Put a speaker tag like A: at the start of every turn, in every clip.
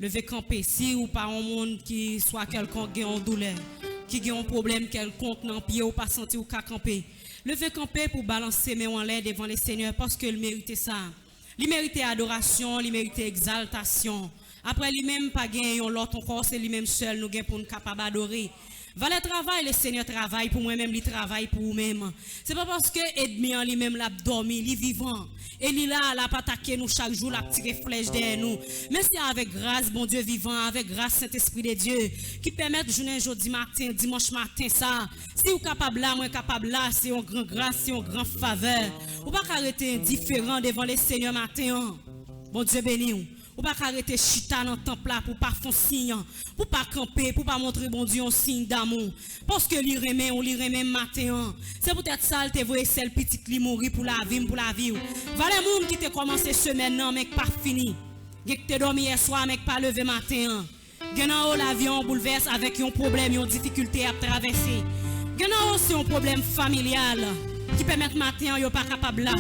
A: Levez camper si ou pas un monde qui soit quelqu'un qui a une douleur, qui a un problème quelconque dans le pied ou pas senti ou qu'à camper. Levez camper pour balancer mes en l'air devant les seigneurs parce qu'il méritait ça. Il méritait adoration, il méritait exaltation. Après lui-même pas gagné l'autre encore, c'est lui-même seul nous gain pour nous capable d'adorer. Valet travail, le Seigneur travaille pour moi-même, il travaille pour vous-même. C'est pas parce que ennemi en lui-même l'a dormi, il est vivant. Et il là, l'a pas attaqué nous chaque jour, l'a tiré flèche derrière nous. Mais c'est avec grâce, bon Dieu vivant, avec grâce Saint-Esprit de Dieu, qui permet de journée jeudi matin, dimanche matin, ça. Si vous capable là, moi capable là, c'est une grande grâce, c'est une grande faveur. Ou pas arrêter indifférent devant le Seigneur matin. Bon Dieu béni. Ou pas arrêter chita dans le temple là pour pas faire signe, pour pas camper, pour pas montrer bon Dieu un signe d'amour. Parce que lui remet, on lui remet matin. C'est peut-être ça, te voyez celle petite qui mourit pour la vie, pour la vie. Valez monde qui te commencé semaine non mais pas fini. Qui te dormi hier soir mais pas levé matin. Gen en haut l'avion bouleverse avec un problème, une difficulté à traverser. Gen en haut c'est un problème familial qui permet matin yo pas capable là.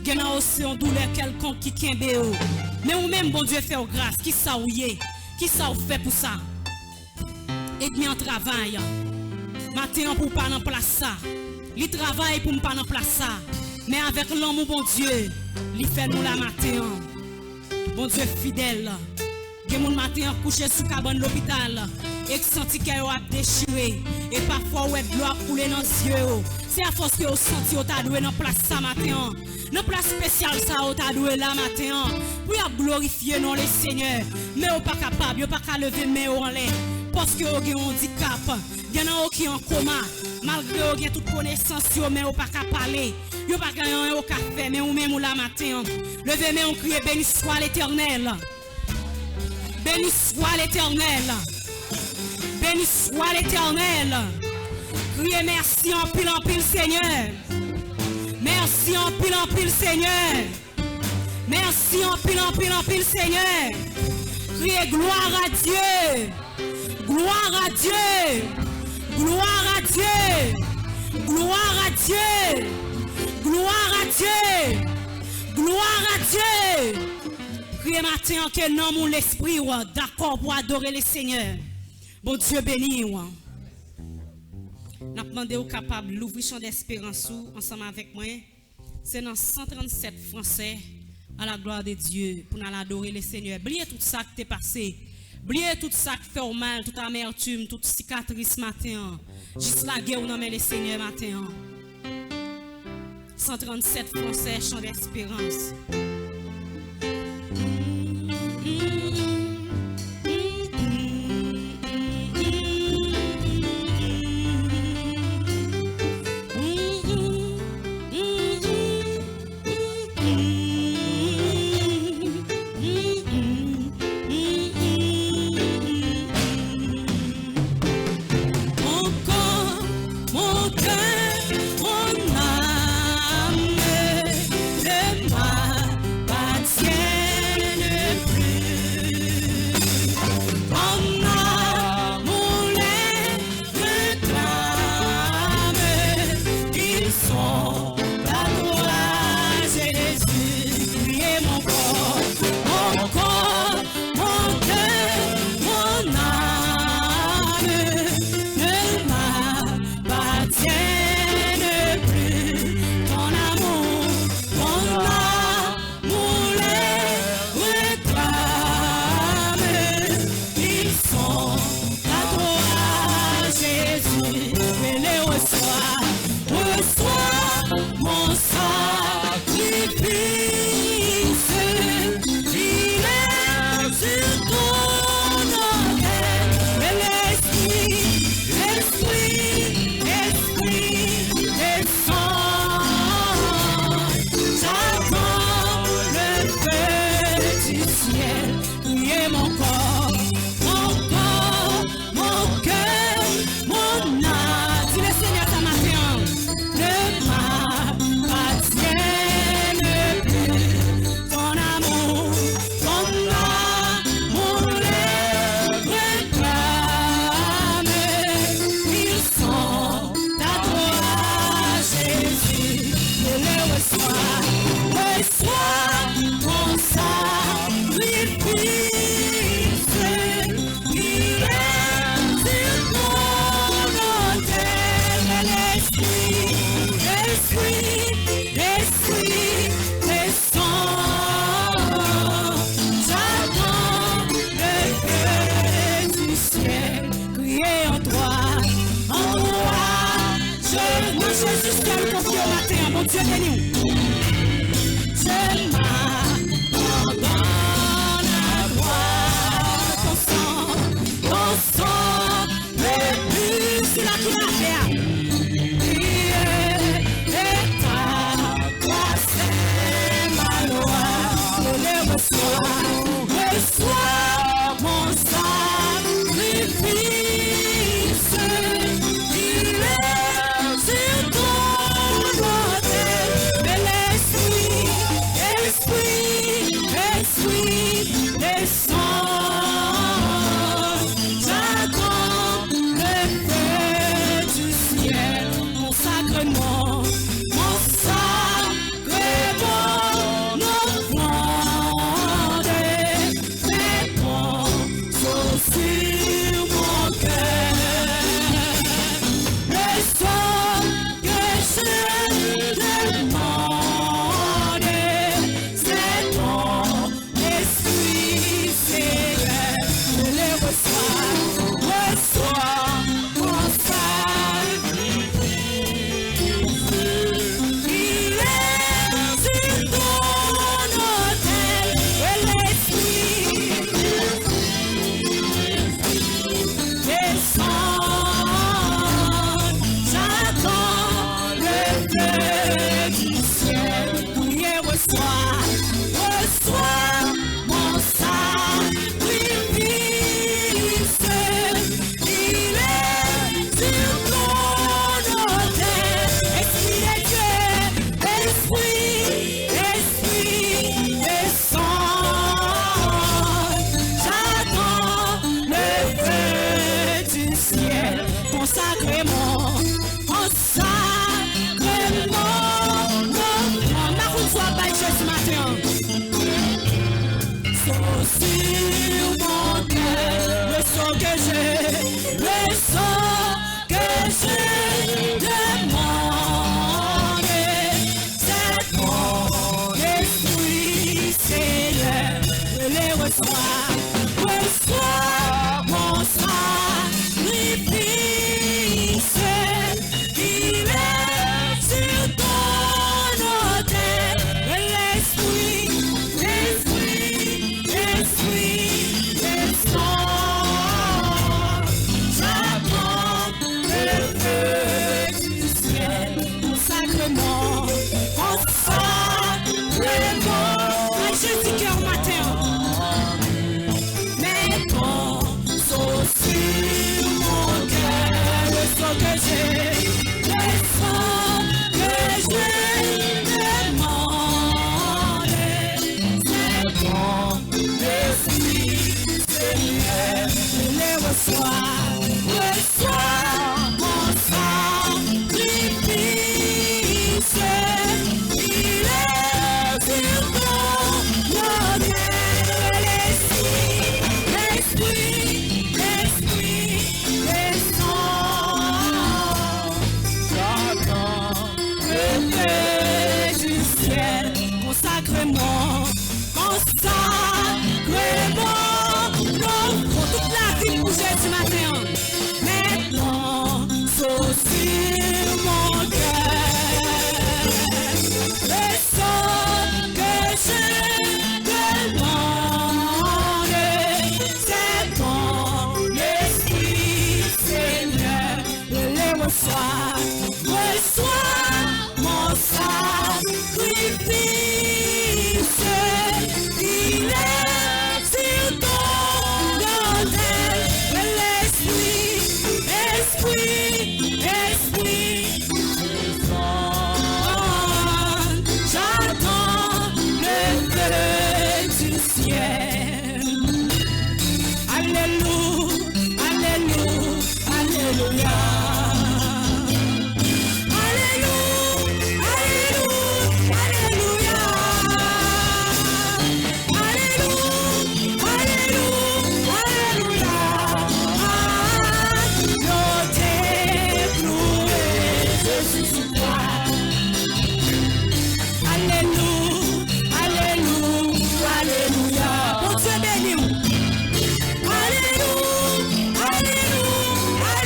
A: Gen en haut c'est une douleur quelconque qui kembe. Mais ou même bon Dieu fait grâce, qui ça ou yé, qui ça ou fait pour ça. Et bien en travail. Matin pour pas en place ça. Il travaille pour pas en place ça. Mais avec l'amour bon Dieu, il fait nous la matin. Bon Dieu fidèle. Que mon matin couché sous cabane l'hôpital et que senti qu'il a déchiré et parfois ouais de l'eau a coulé dans les yeux. C'est à force que vous senti au ta doué dans place ça matin. Dans place spéciale ça au ta doué là matin. Pour glorifier non les seigneurs. Mais vous pas capable, vous pas qu'à lever main en l'air parce que vous avez un handicap. Il y en a qui en coma malgré vous avez toute connaissance mais vous pas qu'à parler. Vous pas gagner au café mais vous même ou la matin. Levez main on crie béni soit l'Éternel. Béni soit l'Éternel. Béni soit l'Éternel. Criez merci en pile Seigneur. Merci en pile Seigneur. Merci en pile Seigneur. Criez gloire à Dieu. Gloire à Dieu. Gloire à Dieu. Gloire à Dieu. Gloire à Dieu. Gloire à Dieu. Priez matin que non mon l'esprit d'accord pour adorer le Seigneur. Bon Dieu béni. N'a demandé au capable l'ouvrir champ d'espérance ensemble avec moi. C'est dans 137 français à la gloire de Dieu pour nous adorer le Seigneur. Oubliez tout ça qui t'est passé. Oubliez tout ça qui fait mal, toute amertume, toute cicatrice matin. Juste la guerre où nous met le Seigneur matin. 137 français champ d'espérance.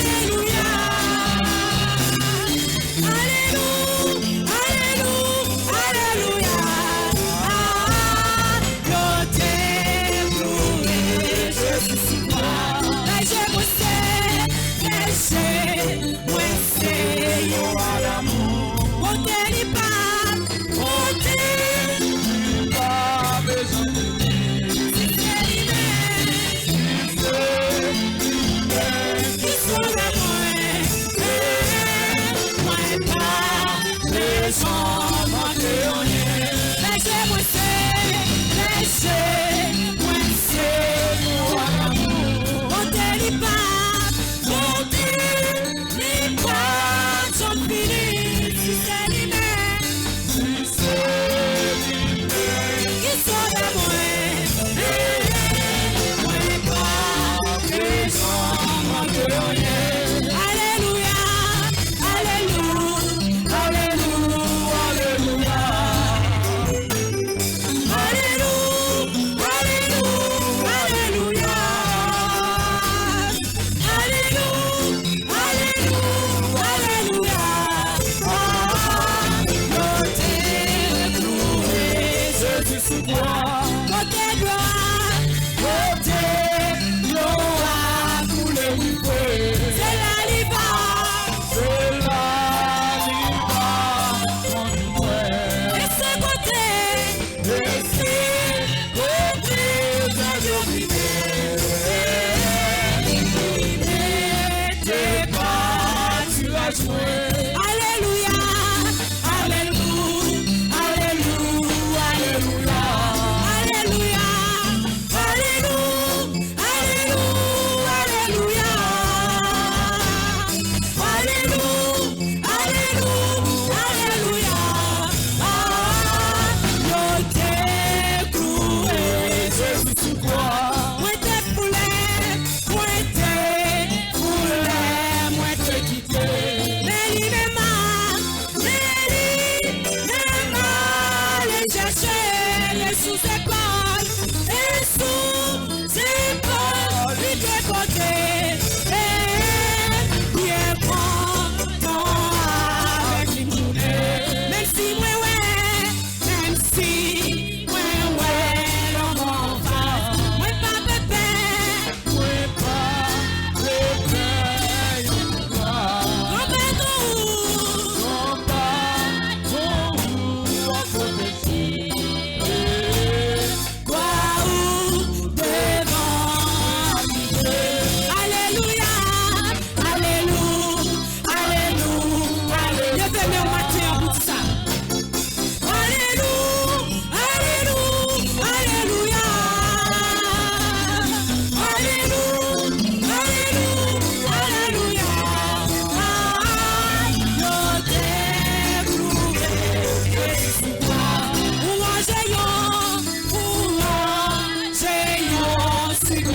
B: Alléluia.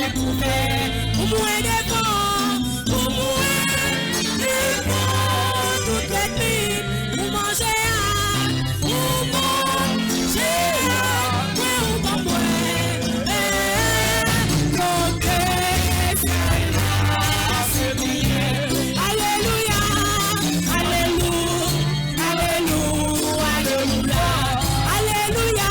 A: découvert, pour moi devant, pour moi devant, toutes les nuits, pour manger, pour manger, ouais, ou pas moi, Alléluia, Alléluia, Alléluia, Alléluia,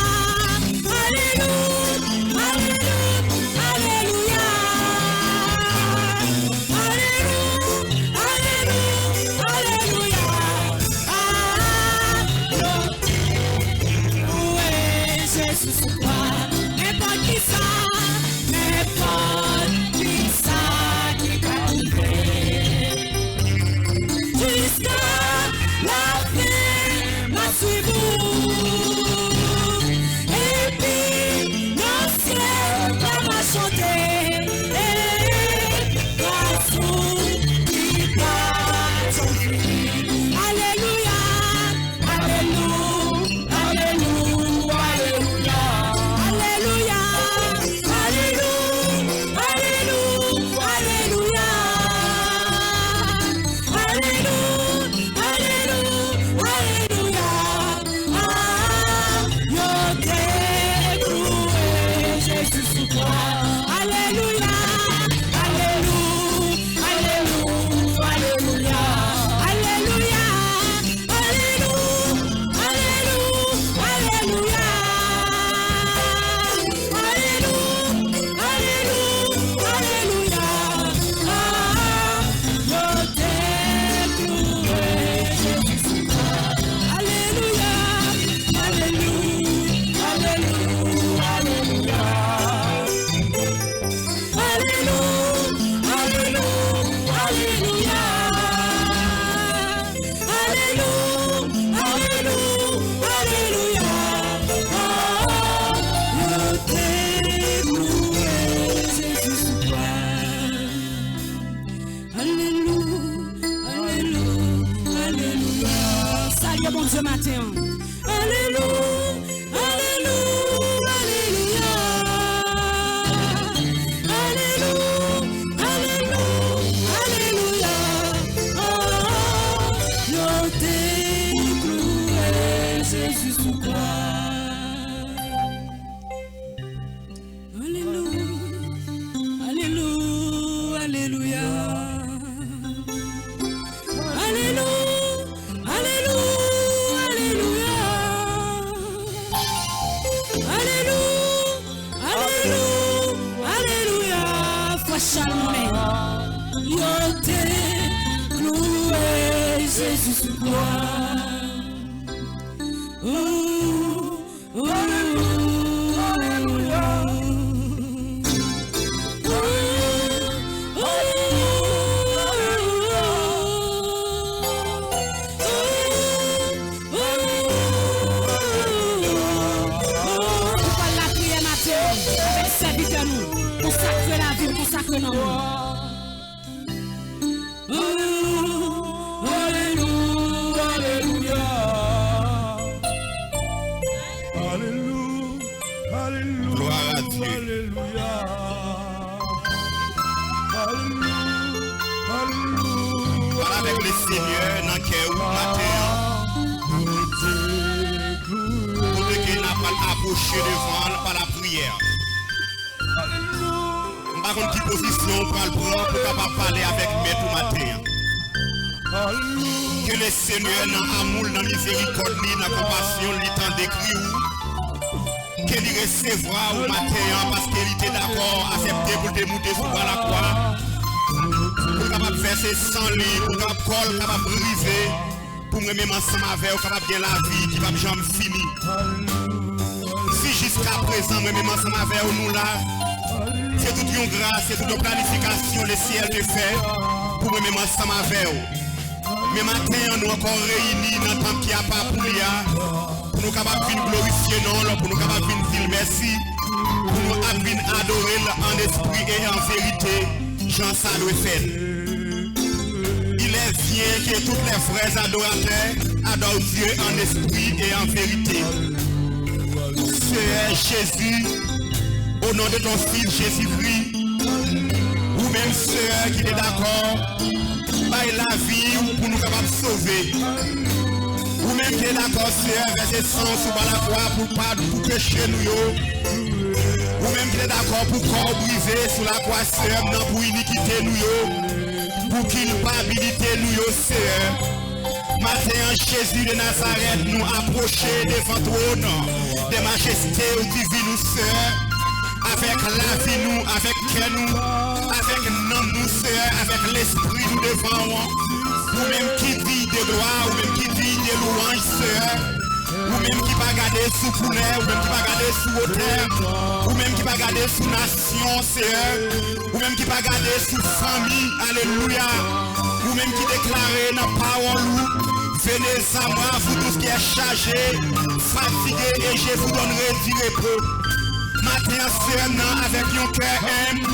A: ce matin. Alléluia, Alléluia, Alléluia, Alléluia, Alléluia. Je t'ai cloué, Jésus sous toi. Alléluia, Alléluia, Alléluia. Yo t'ai cloué, Jésus sous toi. Alléluia. La prière matin avec serviteur nous, consacrer la vie, consacrer l'amour.
B: Avec le Seigneur dans quel matin pour que n'a pas approché devant par la prière. Par contre, quelle position pour le prendre pour capable parler avec maître matin. Que le Seigneur dans l'amour, dans la miséricorde, dans la compassion, il t'en décrit qu'il recevra au matin parce qu'il était d'accord, accepté pour démonter sur la croix. Pour capable verser sans lit, pour capable coller, capable briser, pour me mettre ensemble avec vous, capable bien la vie qui va jamais finir. Si jusqu'à présent, me mettre ensemble avec nous là, c'est toute une grâce, c'est toute une planification, le ciel te fait pour me mettre ensemble avec vous. Mais maintenant, nous encore réunis dans le temps qui a pas pour nous capables de glorifier non, pour nous capables de dire merci, pour nous capables adorer en esprit et en vérité. Jean Salou fait. Il est bien que tous les frères adorateurs adorent Dieu en esprit et en vérité. C'est Jésus, au nom de ton Fils Jésus-Christ, Ou même sœur qui est d'accord, by la vie pour nous capables de sauver. Ou même qui est d'accord, sœur, verser sang sur la croix pour pécher nous. Ou même qui est d'accord pour corps brisé sur la croix, sœur, non pour iniquité nous, pour culpabilité nous, sœur. Matin, Jésus de Nazareth nous approcher devant trône de majesté divine, sœur, avec la vie nous, avec cœur nous, avec nous, sœur, avec l'esprit nous devant, ou même qui vit de gloire, ou même qui vit de louange, sœur. Ou même qui va garder sous poulet, ou même qui va garder sous hauteur, ou même qui va garder sous nation, Seigneur, ou même qui va garder sous famille, alléluia, ou même qui déclare dans parole, venez à moi, vous tous qui êtes chargés, fatigués, et je vous donnerai du repos. Matin, Seigneur, avec un cœur humble,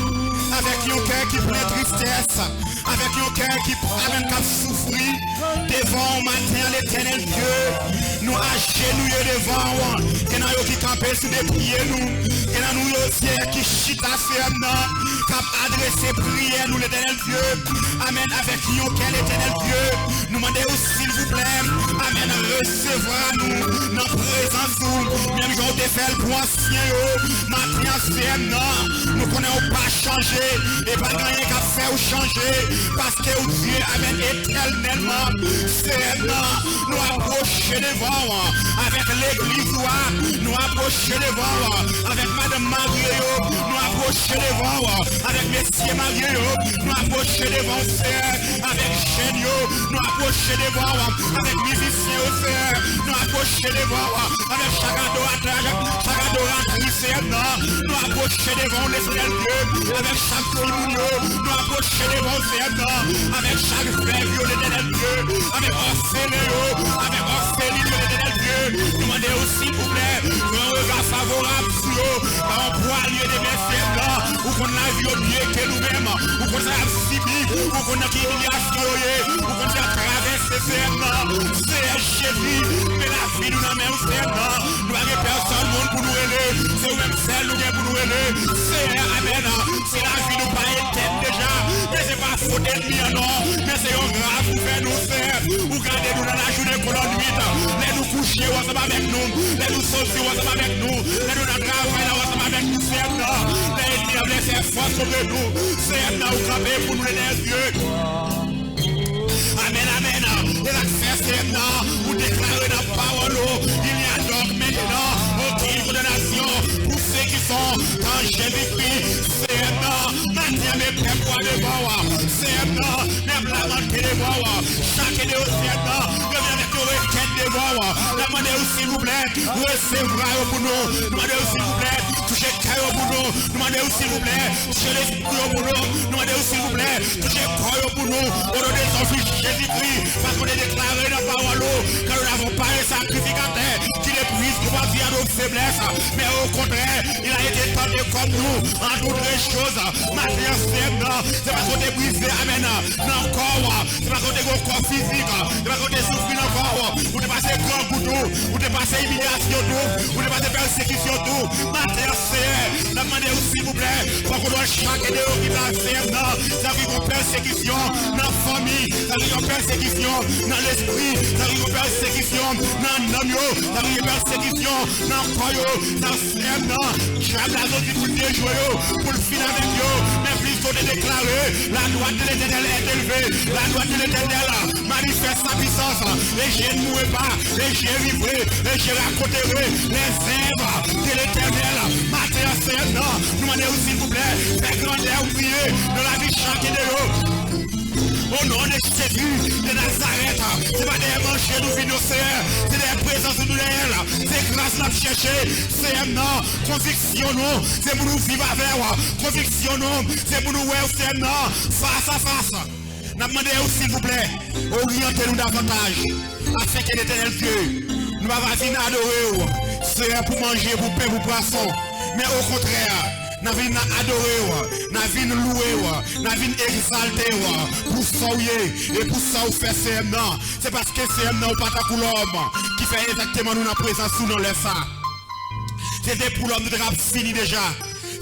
B: avec un cœur qui plein de tristesse, avec un cœur qui amène qu'à souffrir, devant matin l'éternel Dieu, nous agenouillons devant, que nous qui camper sous des prières, que nous aussi qui chita Seigneur, qui adresser prière nous l'éternel Dieu, amen, avec un cœur l'éternel Dieu, nous demandons s'il vous plaît, amen, recevoir nous, dans présence nous, même quand on te fait le point ancien, matin Seigneur, nous connaissons pas changer. Et pas rien qu'à faire ou changer, parce que Dieu amène éternellement, Seigneur, nous approcher devant, avec l'église, nous approcher devant, avec Madame Marie, nous approcher devant, avec Messieurs Marie, nous approcher devant, Seigneur, avec Génio, nous approcher devant, avec musiciens, nous approcher devant, avec chaque adoratrice, Seigneur, nous approcher devant l'Esprit Dieu, avec chaque nous approcher devant Seigneur, avec chaque frère violé de Dieu, avec Orphéléo, avec Orphélie de Dieu, demandez aussi, s'il vous plaît, un regard favorable sur eux, un poilier de mes Seigneur, ou qu'on a vu au mieux que nous-mêmes, ou qu'on a subi, ou qu'on a humiliation, ou qu'on a traversé Seigneur, c'est Jésus, mais la vie nous n'a même Seigneur, nous n'avons personne pour nous aider, c'est même celle nous pour nous aider, c'est Amen, c'est la vie nous pas éteinte déjà, mais c'est pas faute d'ennemi non, mais c'est un grave pour faire nous faire, ou garder nous dans la journée pour la nuit, les nous coucher ensemble avec nous, les nous sortir ensemble avec nous, les nous dans le travail ensemble avec nous, Seigneur, les ennemis laisser force sobre nous, Seigneur, ou camper pour nous les yeux. Amen, amen. Et la Seigneur, vous déclarez dans la parole, il y a donc maintenant aucune condamnation pour ceux qui sont dans Jésus-Christ. Seigneur, maintenant mes pères pour aller voir. Seigneur, même la manque de voir. Chaque année au Seigneur, reviens avec nos requêtes de voir. Demandez s'il vous plaît, recevoir pour nous. Demandez s'il vous plaît, toucher le cœur pour nous. Demandez s'il vous plaît, toucher l'esprit pour nous. Demandez s'il vous plaît, toucher le cœur pour nous. Au nom de son fils Jésus-Christ, parce qu'on est déclaré dans la parole, que nous n'avons pas un sacrificateur qui l'épuise pour pas via nos faiblesses, mais au contraire, il a été tenté comme nous en toutes les choses. Maintenant, c'est parce qu'on est brisé, amen, dans le corps, c'est parce qu'on est au corps physique, c'est parce qu'on est souffert dans le corps, vous devez passer grand pour tout, vous devez passer humiliation tout, vous devez passer persécution tout. Maintenant, c'est, demandez s'il vous plaît, pour qu'on doit chaque année qui va faire, ça arrive en persécution dans la famille, ça arrive en persécution dans l'esprit, ça arrive en persécution dans l'homme, ça arrive en persécution dans le corps, ça fait dans chaque raison qui vous déjouer pour le finir avec eux, mais plus qu'on est déclaré, la loi de l'éternel est élevée, la loi de l'éternel manifeste sa puissance, les je ne mourrai pas, les je vivrai, les je raconterai les œuvres de l'éternel. Matin, Seigneur, nous demandons s'il vous plaît, faites grandeur prier dans la vie chaque de eux. Au nom de Jésus de Nazareth, c'est pas des manches nous venons Seigneur, c'est des présences nous réelles, c'est grâce à chercher, Seigneur, conviction nous, c'est pour nous vivre avec, conviction nous, c'est pour nous voir Seigneur, face à face. Nous demandons s'il vous plaît, orientez-nous davantage, afin que l'éternel Dieu, nous va venir adorer, Seigneur, pour manger, pour pain, pour poisson, mais au contraire, nous venons adorer, nous venons louer, nous venons exalter pour sauver et pour ça vous faire Seigneur. C'est parce que Seigneur n'est pas pour l'homme qui fait exactement nous la présence sous nos lèvres. C'était pour l'homme de rap fini déjà.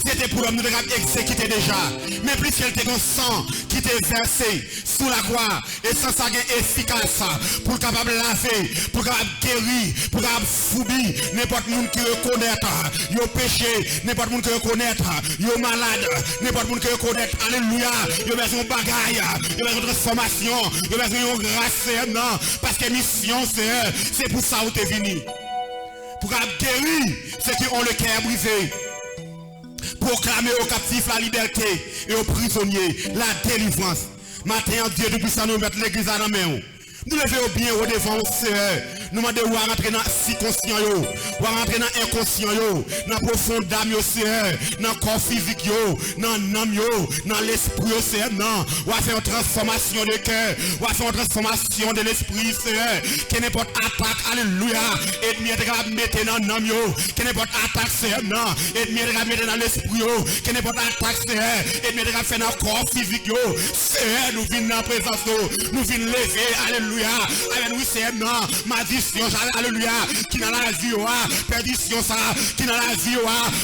B: c'était pour l'homme nous exécuter déjà. Mais plus qu'elle était un sang qui était versé sous la croix, et sans ça efficace pour capable laver, pour capable guérir, pour capable foubir n'importe monde qui reconnaît yo péché, n'importe monde qui reconnaît yo malade, n'importe monde qui reconnaît alléluia, yo besoin bagaille, yo besoin transformation, yo besoin grâce non, parce que mission c'est pour ça où tu es venu. Pour guérir ceux qui ont le cœur brisé. Proclamer aux captifs la liberté et aux prisonniers la délivrance. Matin, Dieu, depuis ça, nous mettons l'église à la main. Nous levons bien au devant au Seigneur. Nous demandons à rentrer dans si conscient, ou à rentrer dans inconscient, dans la profonde d'âme, Seigneur, dans le corps physique, dans l'âme, dans l'esprit, Seigneur. Ou à faire une transformation de cœur, ou à faire une transformation de l'esprit, Seigneur. Que n'importe attaque, alléluia, et mieux de mettre dans l'âme, que n'importe attaque, Seigneur, et mieux de mettre dans l'esprit, que n'importe attaque, Seigneur, et mieux de faire dans le corps physique, Seigneur, nous venons dans la présence, nous venons lever, alléluia. Amen, oui, c'est non, maldiction, alléluia, qui dans la vie, perdition, ça, qui dans la vie,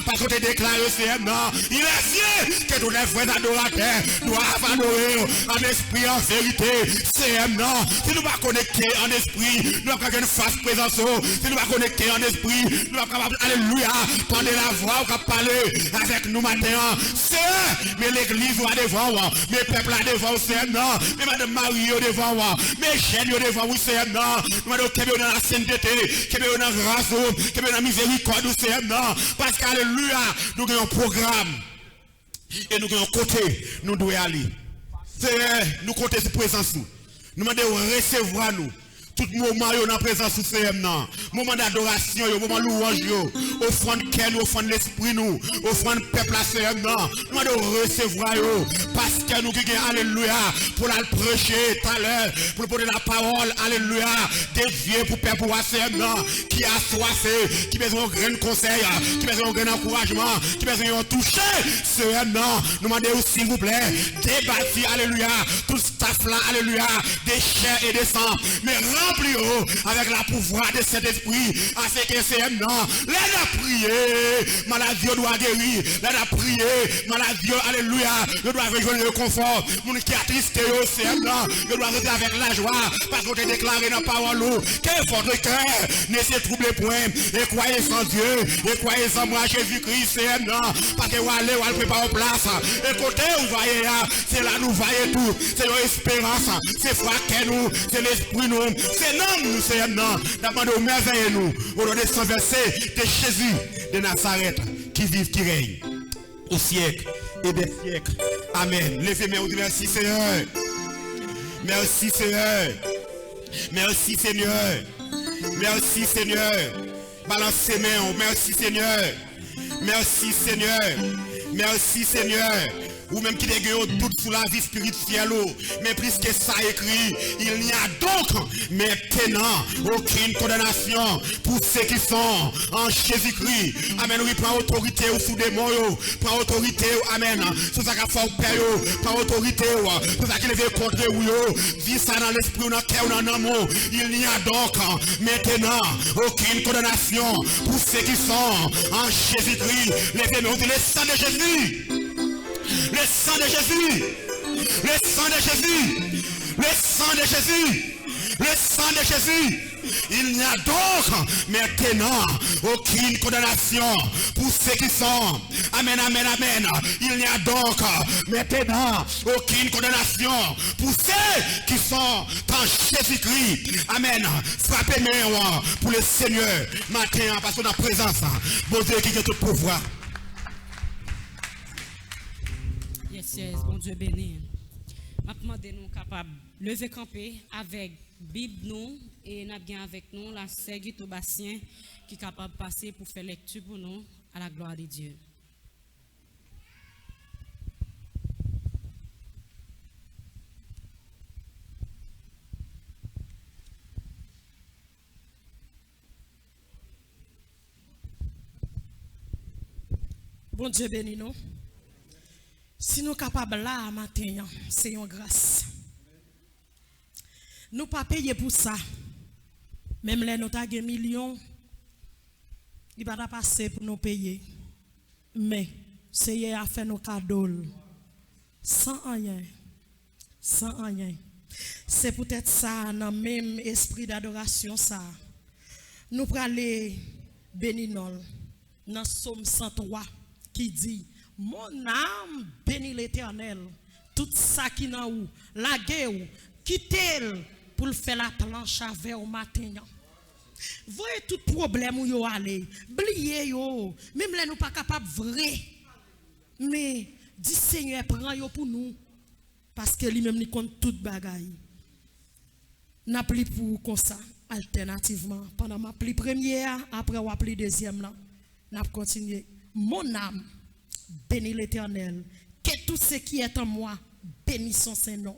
B: parce que tu déclaré, c'est non, il est Dieu que tous les vrais adorateurs doivent adorer en esprit, en vérité, c'est non, si nous ne pas connecter en esprit, nous avons une face présence, si nous ne pas connecter en esprit, nous avons capable, alléluia, tendez la voix, on va parler avec nous maintenant, c'est, mais l'église va devant, mes peuples là devant, c'est non, mais madame Marie devant, mes jeunes devant vous, c'est non, nous allons dans la sainteté, qui est dans la grâce, qui est dans la miséricorde, c'est non, parce qu'alléluia, nous avons un programme, et nous avons un côté, nous devons aller. C'est nous compter sur présence, nous demandons recevoir nous. Tout moment dans la présence du Seigneur, moment d'adoration, moment louange, offrande cœur, offrande l'esprit, nous, offrande peuple à Seigneur, nous devons recevoir, parce que nous avons, alléluia, pour la prêcher tout à l'heure, pour porter la parole, alléluia, des vieux pour peuple à Seigneur, qui a soifé, qui a besoin de grand conseil, qui a besoin de grand encouragement, qui a besoin de toucher, Seigneur, nous demandons, s'il vous plaît, débattre, alléluia, tout staff là, alléluia, des chairs et des sangs, mais remplir avec la pouvoir de cet esprit, afin que c'est non, l'aide à prier, maladie doit guérir, l'aide à prier, maladie, alléluia, je dois rejoindre le confort, mon qui a tristé au Seigneur, je dois rester avec la joie, parce que tu déclaré dans la parole, que votre cœur ne se trouble point, et croyez en Dieu, et croyez en moi, Jésus-Christ, Seigneur, parce que vous allez préparer place, et côté vous voyez, c'est là nous voyons tout, c'est l'espérance, c'est foi que nous, c'est l'esprit nous, c'est non, nous, c'est non. Demandez au merveilleux nous, au nom de son verset de Jésus de Nazareth, qui vive, qui règne, au siècle et des siècles. Amen. Levez-moi, on dit merci Seigneur. Merci Seigneur. Merci Seigneur. Merci Seigneur. Balancez mains, merci Seigneur. Merci Seigneur. Merci Seigneur. Ou même qui dégueule tout sous la vie spirituelle, mais plus que ça écrit, il n'y a donc maintenant aucune condamnation pour ceux qui sont en Jésus-Christ. Amen, oui, prends autorité sous des mots, prends autorité, amen, sous ça qu'a fait père, prends autorité, sous ça qui veut contre vous, dis ça dans l'esprit, dans le cœur, dans l'amour. Il n'y a donc maintenant aucune condamnation pour ceux qui sont en Jésus-Christ. Levez-nous, le sang de Jésus. Le sang de Jésus, le sang de Jésus, le sang de Jésus, le sang de Jésus. Il n'y a donc maintenant aucune condamnation pour ceux qui sont. Amen, amen, amen. Il n'y a donc maintenant aucune condamnation pour ceux qui sont en Jésus-Christ. Amen. Frappez-moi pour le Seigneur matin parce qu'on a présence. Bon Dieu qui a tout pouvoir.
A: Yes, bon Dieu béni. Maintenant, nous capables de lever camper avec Bible nous et nous avons avec nous la sœur Guito Bastien qui est capable de passer pour faire lecture pour nous à la gloire de Dieu.
C: Bon Dieu béni nous. Si nous sommes capables là matin, c'est une grâce. Nous ne pas payer pour ça. Même les nous avons des millions, il ne va pas passer pour nous payer. Mais c'est à faire nos cadeaux. Sans rien. Sans rien. C'est peut-être ça, dans le même esprit d'adoration, ça. Nous prenons aller bénir dans Psaume 103 qui dit: mon âme bénit l'Éternel, tout ça qui n'a ou, la guerre, quittez-le pour faire la planche avec au matin. Voyez tout problème où vous allez, oubliez yo, même là nous pas capable vrai. Mais dit Seigneur prend yo pour nous parce que lui-même il compte toute bagaille. N'a plus pour comme ça alternativement pendant ma pli première après ou pli deuxième là, n'a continuer. Mon âme bénit l'Éternel, que tout ce qui est en moi bénisse son Saint-Nom.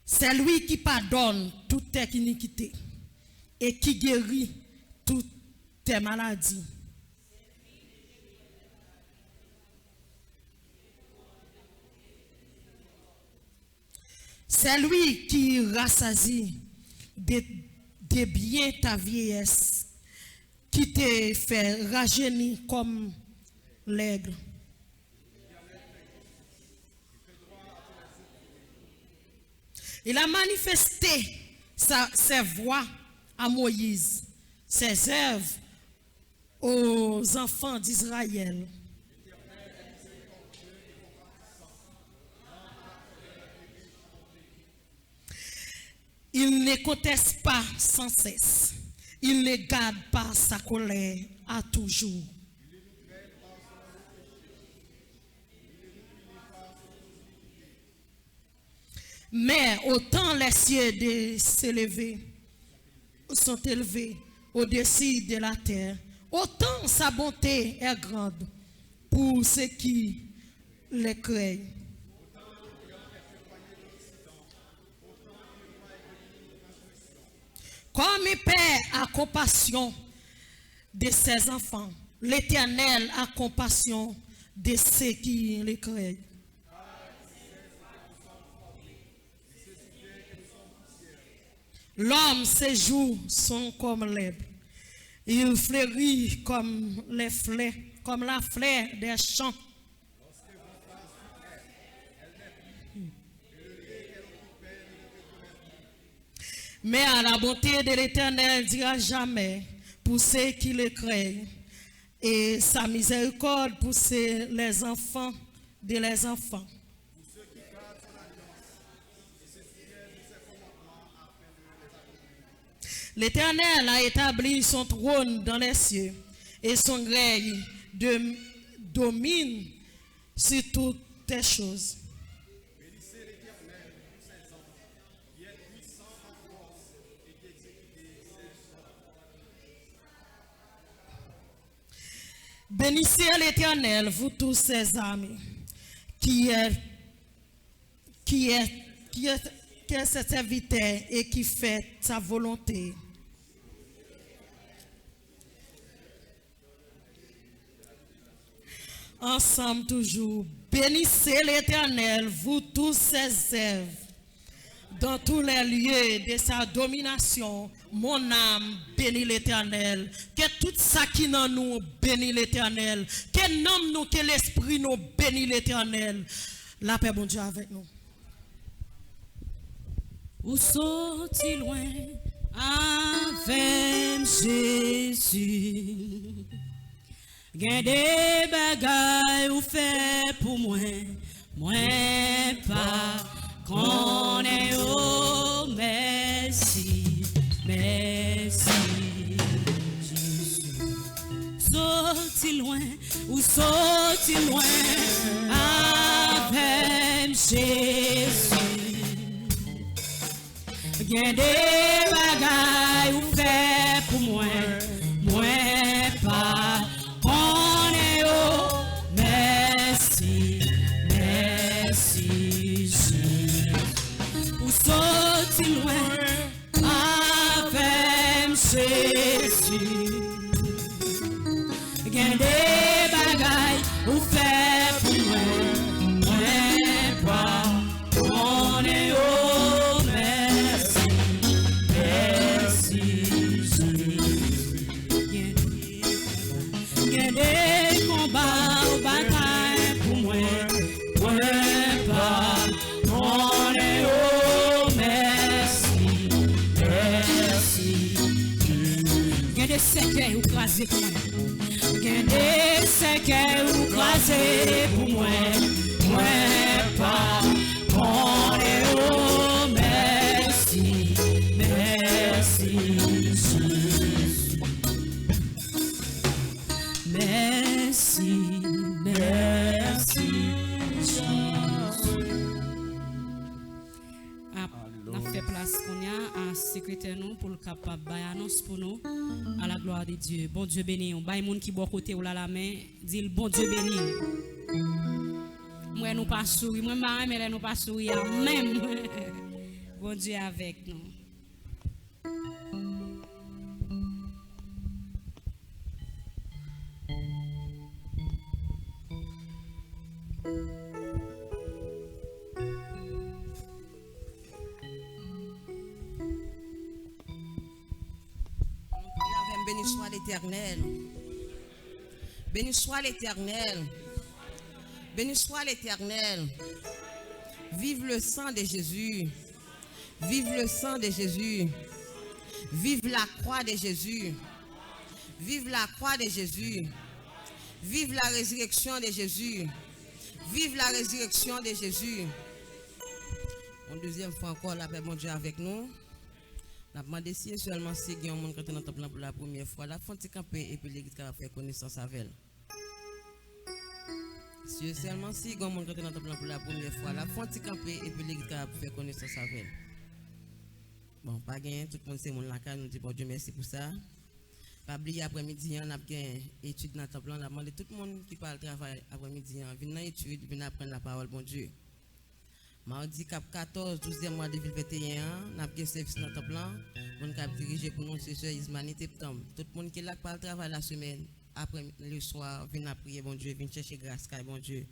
C: C'est lui qui pardonne toute tes iniquités et qui guérit toutes tes maladies. C'est lui qui rassasie de bien ta vieillesse, qui te fait rajeunir comme l'aigle. Il a manifesté ses voix à Moïse, ses œuvres aux enfants d'Israël. Il ne conteste pas sans cesse. Il ne garde pas sa colère à toujours. Mais autant les cieux sont élevés au-dessus de la terre, autant sa bonté est grande pour ceux qui les craignent. Comme un père a compassion de ses enfants, l'Éternel a compassion de ceux qui les craignent. L'homme, ses jours sont comme l'herbe. Il fleurit comme les fleurs, comme la fleur des champs. Mais à la bonté de l'Éternel dira jamais pour ceux qui le craignent, et sa miséricorde pour les enfants de les enfants. L'Éternel a établi son trône dans les cieux et son règne domine sur toutes les choses. Bénissez l'Éternel, vous tous ses amis, qui est ses serviteurs et qui fait sa volonté. Ensemble toujours, bénissez l'Éternel, vous tous ses œuvres, dans tous les lieux de sa domination. Mon âme bénit l'Éternel. Que tout ça qui dans nous bénit l'Éternel. Que l'âme nous, que l'esprit nous bénit l'Éternel. La paix, bon Dieu, avec nous.
A: Où sont-ils loin avec Jésus? Gen des bagailles ou fait pour moi, moi pas connais oh merci, merci Jésus. Sont-ils loin ou sont-ils loin avec Jésus? Gen des bagailles ou fait pour moi, moi pas connais oh merci, merci Jésus. Où sont-ils loin avec Jésus? Gen des bagailles ou fait pour moi, moi pas connais oh merci, merci Jésus. Gen des combats ou batailles pour moi. Moi pas. On est oh merci. Merci. Gen des cercueils ou crasés pour moi. Gen des cercueils ou crasés pour moi. Moi pas. On est oh merci. Merci. Merci, merci, on a fait place qu'on a à secrétaire nous pour le capable bailler annonce pour nous à la gloire de Dieu. Bon Dieu béni, on baille monde qui boit côté ou la main, dit bon Dieu béni. Moi nous pas sourire, moi mais nous pas sourire même. Bon Dieu avec nous.
D: Béni soit l'Éternel. Béni soit l'Éternel. Béni soit l'Éternel. Vive le sang de Jésus. Vive le sang de Jésus. Vive la croix de Jésus. Vive la croix de Jésus. Vive la résurrection de Jésus. Vive la résurrection de Jésus. Une deuxième fois encore, la paix, mon Dieu, avec nous. On a demandé si seulement si il y a un monde qui est dans le temple pour la première fois, la fonte camper et puis l'église qui va faire connaissance avec elle. Si seulement si il y a un monde qui est dans le temple pour la première fois, la fonte camper et puis l'église qui va faire connaissance avec elle. Bon, pas gagné, tout le monde sait mon lacan, nous dit bon Dieu merci pour ça. Pas oublier après-midi, on a gagné étude dans le temple, on a demandé tout le monde qui parle travail après-midi, viens dans l'étude, viens apprendre la parole, bon Dieu. Mardi cap 14, 12e mois 2021, nous avons un service dans le temple. Nous avons dirigé pour nous, c'est Sœur Ismani Teptam. Tout le monde qui est là par le travail la semaine, après le soir, vient prier, bon Dieu, vient chercher grâce, bon Dieu.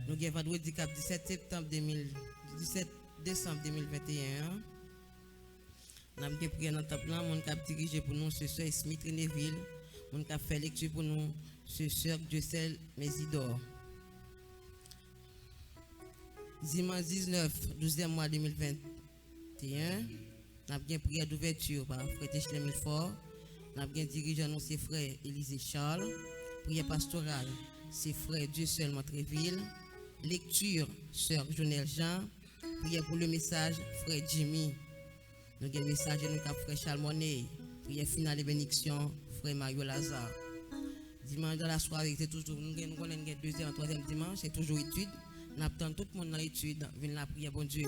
D: Nous avons vendredi cap 17 décembre 2021. Nous avons prié dans le temple. Nous avons dirigé pour nous, c'est Sœur Smith Reneville. Nous avons fait lecture pour nous, c'est Sœur Diocèle Mésidor. Dimanche 19, 12e mois 2021, nous avons prière d'ouverture par Frère Techle Milfort. Nous avons dirigé nos frères Élisée Charles. Prière pastorale, c'est Frère Dieu seul Montreville. Lecture, Sœur Jonelle Jean. Prière pour le message, Frère Jimmy. Nous avons un message de Frère Charles Monet. Prière finale et bénédiction, Frère Mario Lazare. Dimanche dans la soirée, c'est toujours, nous avons le deuxième et troisième dimanche, c'est toujours étude. Nous attendons tout le monde dans l'étude, venez la prière, bon Dieu.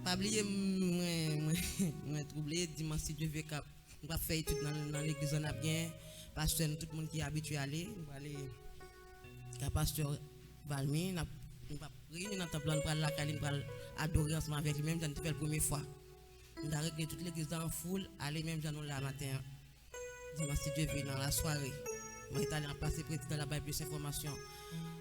D: Pas oublier, moi troublé, dimanche si Dieu veut qu'on va faire étude dans l'église, on a bien, parce que tout le monde qui est habitué à aller, on va aller, le pasteur Valmy, on va prier dans le temple, on va la caline, on va adorer ensemble avec lui-même, dans la première fois. On va régler toute l'église en foule, aller même dans le matin. Dimanche si Dieu veut dans la soirée. On va aller en passer président la Bible plus information.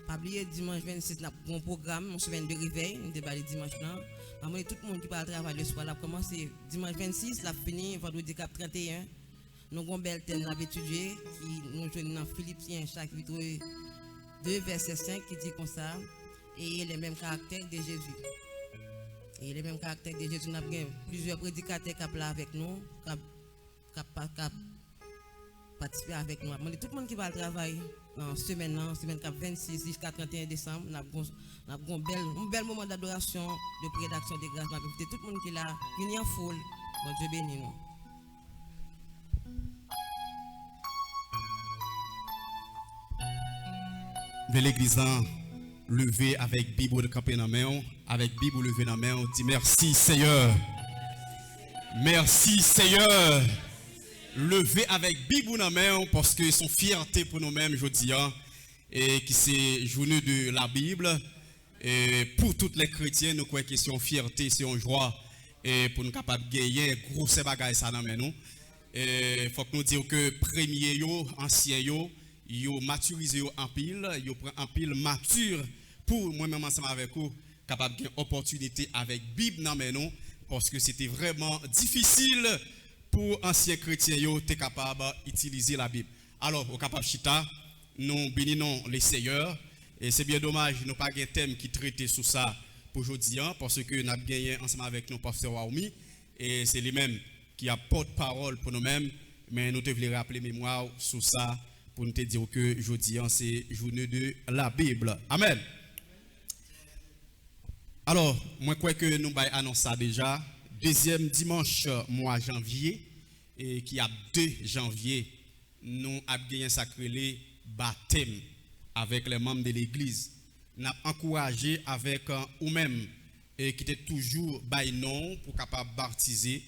D: Pas oublier dimanche 26, on a un bon programme, on se vient de réveil, on débat dimanche là. Maman tout le monde qui va travailler le soir, là commencer dimanche 26, la fini vendredi 31. Nous avons un bel thème à étudier qui nous joignent dans Philippiens chapitre 2 verset 5 qui dit comme ça. Et les mêmes caractères de Jésus. Et les mêmes caractères de Jésus, nous avons plusieurs prédicateurs qui sont là avec nous, qui participent avec nous. Tout le monde qui va travailler en semaine 26 jusqu'à 31 décembre, nous avons un bel moment d'adoration, de prédaction de grâce. Tout le monde qui est là, venu en foule. Bon Dieu bénit nous.
B: De l'église levé avec Bible de camper dans la main, avec Bible levé dans la main, on dit merci Seigneur. Merci Seigneur. Levé avec Bible dans la main parce que c'est une fierté pour nous-mêmes, je dis, et qui c'est journée de la Bible. Et pour tous les chrétiens, nous croyons que c'est une fierté, c'est une joie. Et pour nous capables de gagner, gros bagages ça dans nous. Il faut que nous disions que premier, ancien,
E: yo maturise yo en pile, yo prend en pile mature pour moi-même ensemble avec vous capable de opportunité avec Bible dans mes noms parce que c'était vraiment difficile pour anciens chrétiens yo être capable d'utiliser la Bible. Alors au capable chita, nous bénissons les seigneurs et c'est bien dommage nous pas un thème qui traite sur ça pour aujourd'hui parce que nous avons gagné ensemble avec nos pasteur Waoumi et c'est lui-même qui a porte-parole pour nous-mêmes mais nous devons rappeler mémoire sur ça pour nous te dire que aujourd'hui c'est journée de la Bible. Amen. Alors, moi crois que nous avons annoncé ça déjà. Deuxième dimanche mois janvier et qui a 2 janvier, nous avons gagné un sacré baptême avec les membres de l'église. Nous avons encouragé avec ou-même qui était toujours bail non pour capable baptiser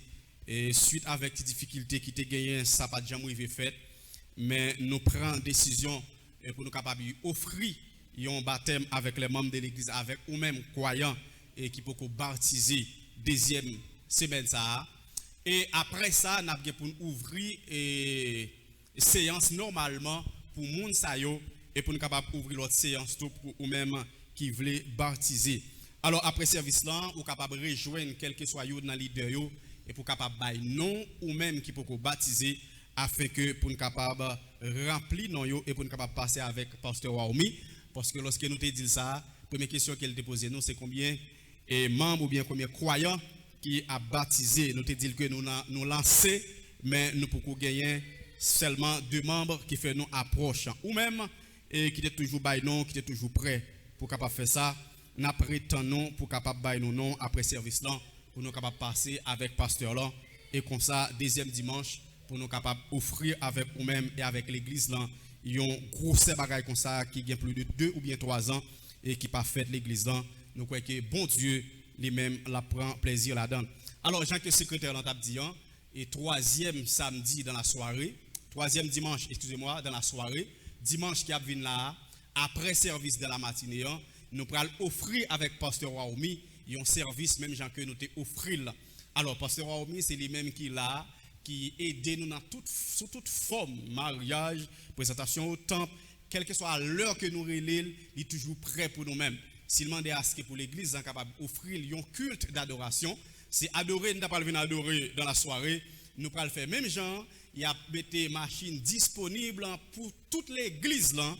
E: et suite avec les difficultés qui étaient gagnées ça pas jamais fait mais nous prenons décision pour nous capable offrir un baptême avec les membres de l'église avec ou même croyants et qui peut baptiser deuxième semaine ça et après ça nous avons pour ouvrir séance normalement pour moun sa yo et pour nous capable ouvrir l'autre séance pour ou même qui veulent baptiser. Alors après service là ou capable rejoindre quel que soit yo dans leader yo et pour capable bail non ou même qui peut baptiser afin que pour nous capable remplir non yo et pour nous capable passer avec pasteur Waoumi parce que lorsque nous te dit ça première question qu'elle déposé nous c'est combien et membres ou bien combien croyants qui a baptisé nous te dit que nous lancer mais nous pouvons gagner seulement 2 membres qui fait nous approche ou même et qui est toujours bail non qui est toujours prêt pour capable faire ça n'a prétendons pour capable bail nous non après service là pour nous capable passer avec pasteur là et comme ça deuxième dimanche pour nous capable offrir avec nous-mêmes et avec l'église là un gros bagage comme ça qui a plus de 2 ou bien 3 ans et qui pas fait l'église là nous croyons que bon Dieu lui-même la prend plaisir là-dedans. Alors Jean que secrétaire l'a dit et 3e samedi dans la soirée 3e dimanche excusez-moi dans la soirée dimanche qui a venu là après service de la matinée nous allons offrir avec pasteur Waoumi un service même Jean que nous t'ai offrir là. Alors pasteur Waoumi c'est lui-même qui là qui aide nous dans sous toute forme mariage présentation au temple quelle que soit l'heure que nous relève il est toujours prêt pour nous-mêmes. S'il demande à ce que pour l'église est capable d'offrir un culte d'adoration, c'est adorer, nous n'avons pas venir adorer dans la soirée, nous allons faire même genre, il y a des machines disponibles pour toute l'église là,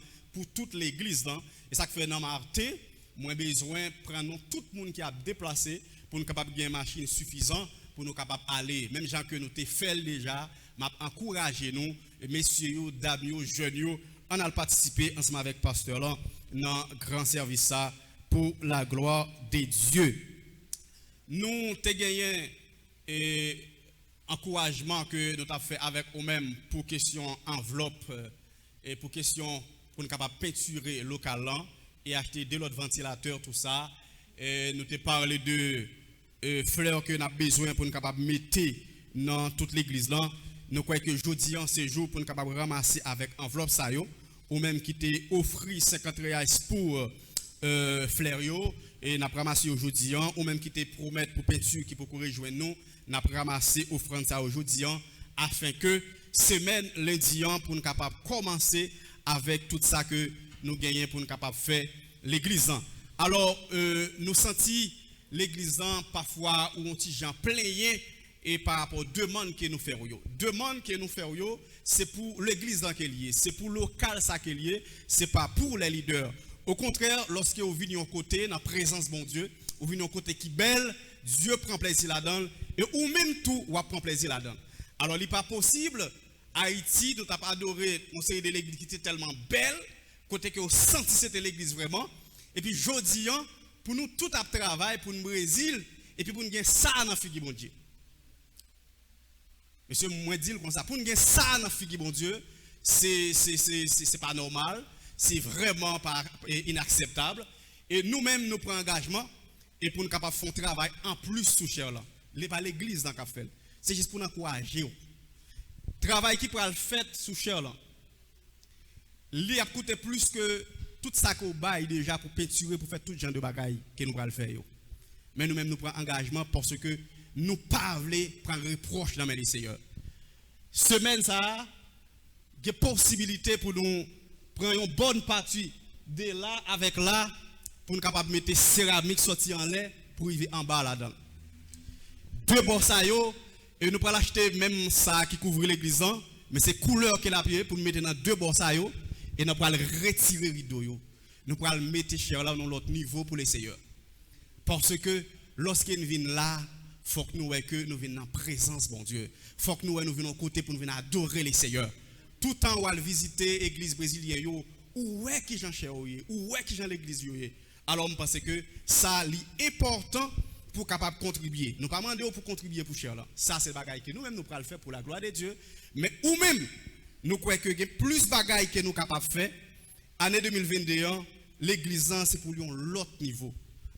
E: et ça fait dans Marté, moi besoin prendre tout le monde qui a déplacé pour nous capable gagner une machine suffisante pour nous capable aller même gens que nous t'ai fait déjà, m'a encourager nous messieurs, dames, jeunes, on a participé ensemble avec pasteur là dans grand service ça pour la gloire de Dieu. Nous t'ai gagné encouragement que nous avons fait avec nous-mêmes pour question enveloppe et pour question pour nous capable peinturer localement et acheter de l'autre ventilateur tout ça et nous t'ai parlé de fleurs que nous avons besoin pour nous capable mettre dans toute l'église là. Nous croyons que jeudi en ce jour pour nous capable ramasser avec enveloppe ça yo ou même qui t'ai offert 50 reais pour fleurs et n'a ramassé aujourd'hui ou même qui te promettre pour peinture qui peut rejoindre nous n'a ramassé offrande ça aujourd'hui afin que semaine lundi pour nous capable commencer avec tout ça que nous gagnons pour nous capable faire l'église. Alors nous senti l'église parfois où on petit gens plein et par rapport aux demandes que nous faisons. Demande que nous faisons c'est pour l'église qui est liée, c'est pour le local ça qui est lié, c'est pas pour les leaders. Au contraire, lorsque vous venez en côté, dans la présence de mon Dieu, vous venez en côté qui est belle, Dieu prend plaisir là-dedans, et ou même tout, ou prend plaisir là-dedans. Alors, il n'est pas possible, Haïti, nous avons adoré une série de l'église qui était tellement belle, côté que vous sentez c'était l'église vraiment, et puis, jeudi, pour nous tout à travail, pour nous Brésil, et puis pour nous gagner ça dans la figure bon Dieu. Monsieur, moi, dis comme ça, pour nous gagner ça dans la figure bon Dieu, c'est pas normal. C'est vraiment pas inacceptable. Et nous-mêmes, nous prenons engagement et pour nous capables faire un travail en plus sous cher là. Ce n'est pas l'église dans le fait. C'est juste pour nous encourager. Travail qui pourra le faire sous cher là. Il a coûté plus que tout ça qu'on baille déjà pour peinturer, pour faire tout genre de bagaille que nous pourrons le faire. Mais nous-mêmes, nous prenons engagement parce que nous ne pouvons pas prendre reproche dans les Seigneur. Semaine ça, il y a possibilité pour nous prend une bonne partie de là avec là pour nous capable mettre céramique sorti en l'air pour arriver en bas là-dedans. Deux bords ça yo et nous prenons acheter même ça qui couvre l'église mais c'est couleur qu'elle a payé pour nous mettre dans deux bords ça yo et nous prenons retirer rideau yo. Nous prenons mettre cher là dans l'autre niveau pour les seigneurs. Parce que lorsqu'ils viennent là, faut que nous voyons que nous venons en présence bon Dieu. Faut que nous venons côté pour nous venir adorer les seigneurs. Tout temps où aller visiter l'église brésilienne yo où est qui j'en cher où est qui j'en l'église yo. Alors je pense que ça est important pour capable contribuer. Nous pas demander pour contribuer pour cher là. Ça c'est bagaille que nous même nous pral faire pour la gloire de Dieu, mais ou même nous croyons que y a plus bagaille que nous capable faire. Année 2021, l'église c'est pour lui l'autre niveau.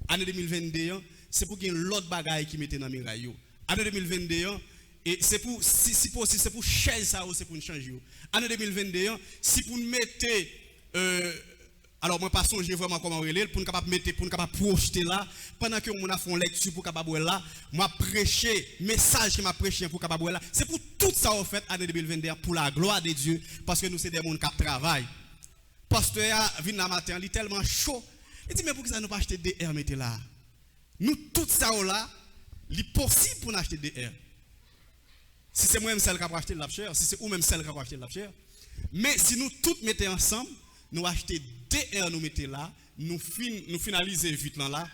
E: Année 2021, c'est pour qu'il y ait l'autre bagaille qui mette dans miraille. Année 2021 et c'est pour si possible c'est pour changer ça ou c'est pour changer. Année 2021, si pour mettre alors moi pas songer vraiment comment relire pour capable mettre pour capable projeter là pendant que on a fait une lecture pour capable là moi prêcher message que m'a prêché pour capable là c'est pour tout ça en fait année 2021 pour la gloire de Dieu parce que nous c'est des monde qui travaillent. Pasteur vient la matin il est tellement chaud il dit mais pourquoi ça nous pas acheter DR mettez là nous tout ça là il est possible pour acheter DR si c'est moi même celle qui a acheté la chair si c'est ou même celle qui a acheté la chair mais si nous toutes mettons ensemble nous acheter DR nous mettez là nous finaliser vite là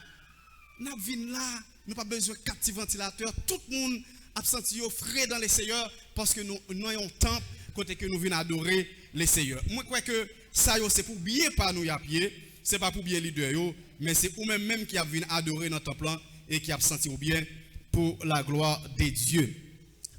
E: nous venons là nous pas besoin de 4 ventilateurs tout le monde a senti frais dans les seigneurs parce que nous avons temps côté que nous venons adorer les seigneurs moi crois que ça c'est pour bien pas nous y pied c'est pas pour bien leader yo mais c'est ou même qui a venu adorer notre temple et qui a senti bien pour la gloire de Dieu.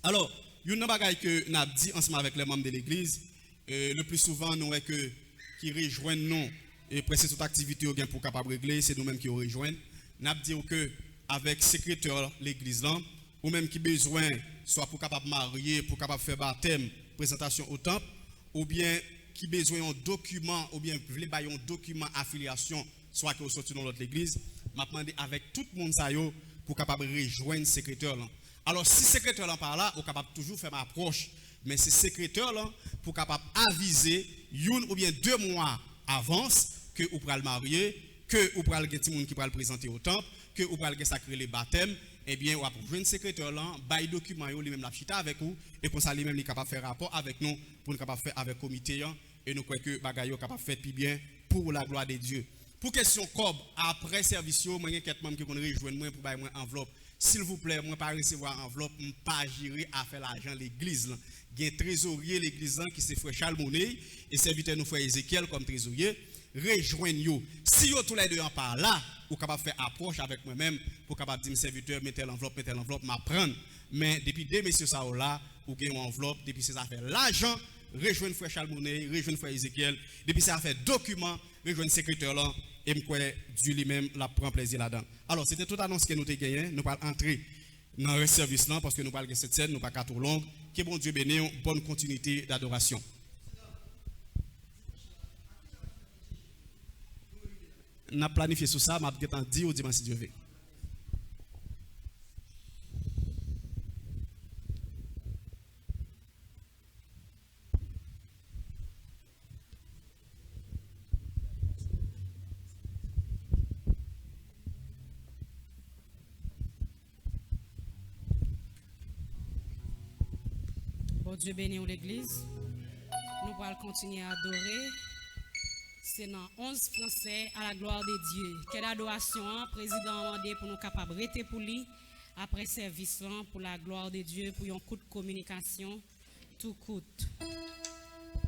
E: Alors une bagaille que n'a dit ensemble avec les membres de l'église le plus souvent nous est que qui rejoignent nous et presque toute activité pour capable régler c'est nous-mêmes qui rejoignent n'a dit que avec secrétaire l'église là ou même qui besoin soit pour capable marier pour capable faire baptême présentation au temple ou bien qui besoin un document ou bien voulez bailler un document affiliation soit que vous sortez dans notre église m'a demandé avec tout le monde ça yo pour capable rejoindre secrétaire là. Alors si secrétaire là par là, on capable toujours faire ma approche mais c'est secrétaire là pour capable aviser une ou bien 2 mois avance que vous pourrez le marier, que vous pourrez le petit monde qui pourra le présenter au temple, que vous pourrez le sacrer les baptêmes, eh bien on va pour joindre secrétaire là, bail document yo lui même la chita avec vous et comme ça lui même il capable faire rapport avec nous pour nous capable faire avec comité et nous croyons que bagaille capable faire plus bien pour la gloire de Dieu. Pour question cob après service yo, moi quelques membres qui vont rejoindre moi pour bailler moi enveloppe. S'il vous plaît, moi pas recevoir enveloppe, pas gérer à faire l'argent l'église là. Il y a un trésorier l'église là qui c'est frère Charles Monet et serviteur nous frère Ézéchiel comme trésorier. Rejoignez-yo. Si yo tous les deux en par là, ou capable faire approche avec moi-même pour capable dire serviteur mettez l'enveloppe m'apprendre. Mais depuis 2 messieurs ça là, ou gagne une enveloppe depuis ces affaires l'argent, rejoindre frère Charles Monet, rejoindre frère Ézéchiel, depuis ces affaires document, rejoindre secrétaire là et me crois Dieu lui-même la prend plaisir là-dedans. Alors c'était toute annonce que nous avons gagné, nous pas entrer dans le service là parce que nous pas gagner cette scène, nous pas trop longue. Que bon Dieu bénisse, bonne continuité d'adoration. N'a planifié sur ça, m'a dit au dimanche si Dieu veut.
A: Bon Dieu bénit l'église. Nous allons continuer à adorer. C'est dans 11 Français à la gloire de Dieu. Quelle adoration, président a demandé pour nous capables de rester pour lui après service pour la gloire de Dieu, pour un coup de communication, tout coûte.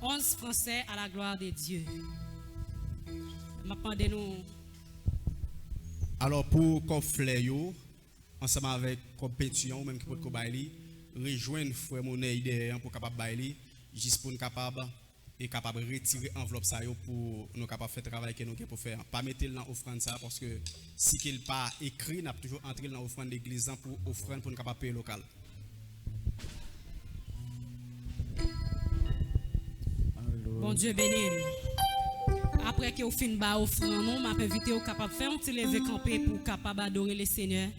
A: 11 Français à la gloire de Dieu. Nous.
E: Alors pour conflé ensemble avec compétition même qui peut bailler rejoindre frère Monet derrière pour capable bailler juste pour nous capable et capable retirer enveloppe ça pour nous capable faire travail que nous pour faire pas mettre dans offrande ça parce que si qu'il pas écrit n'a toujours entrer dans offrande d'église pour offrande pour nous capable payer local.
A: Bon Dieu béni. Après que vous fin ba offrande nous m'a invité au capable faire un petit lever camper pour capable adorer le Seigneur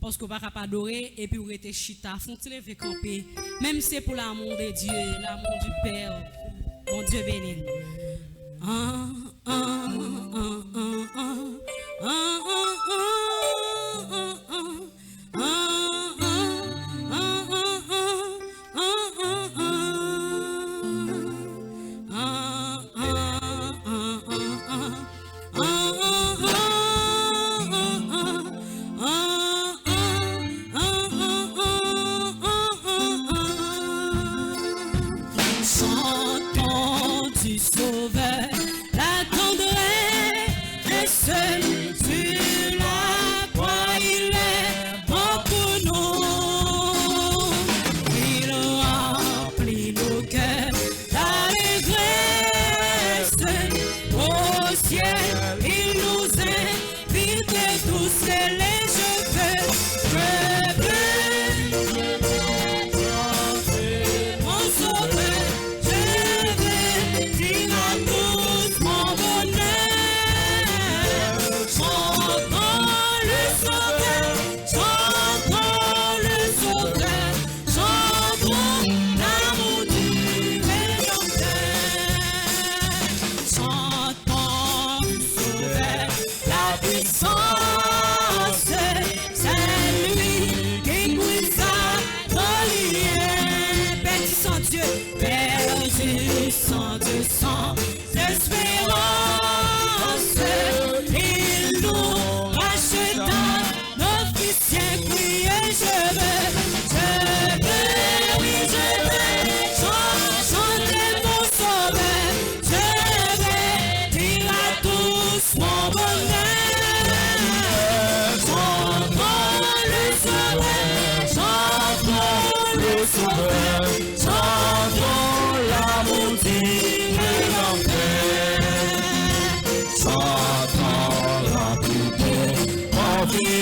A: parce qu'on va capable adorer et puis vous rester chita font petit lever camper même c'est pour l'amour de Dieu, l'amour du Père. Bon Dieu béni.
F: C'est moi qui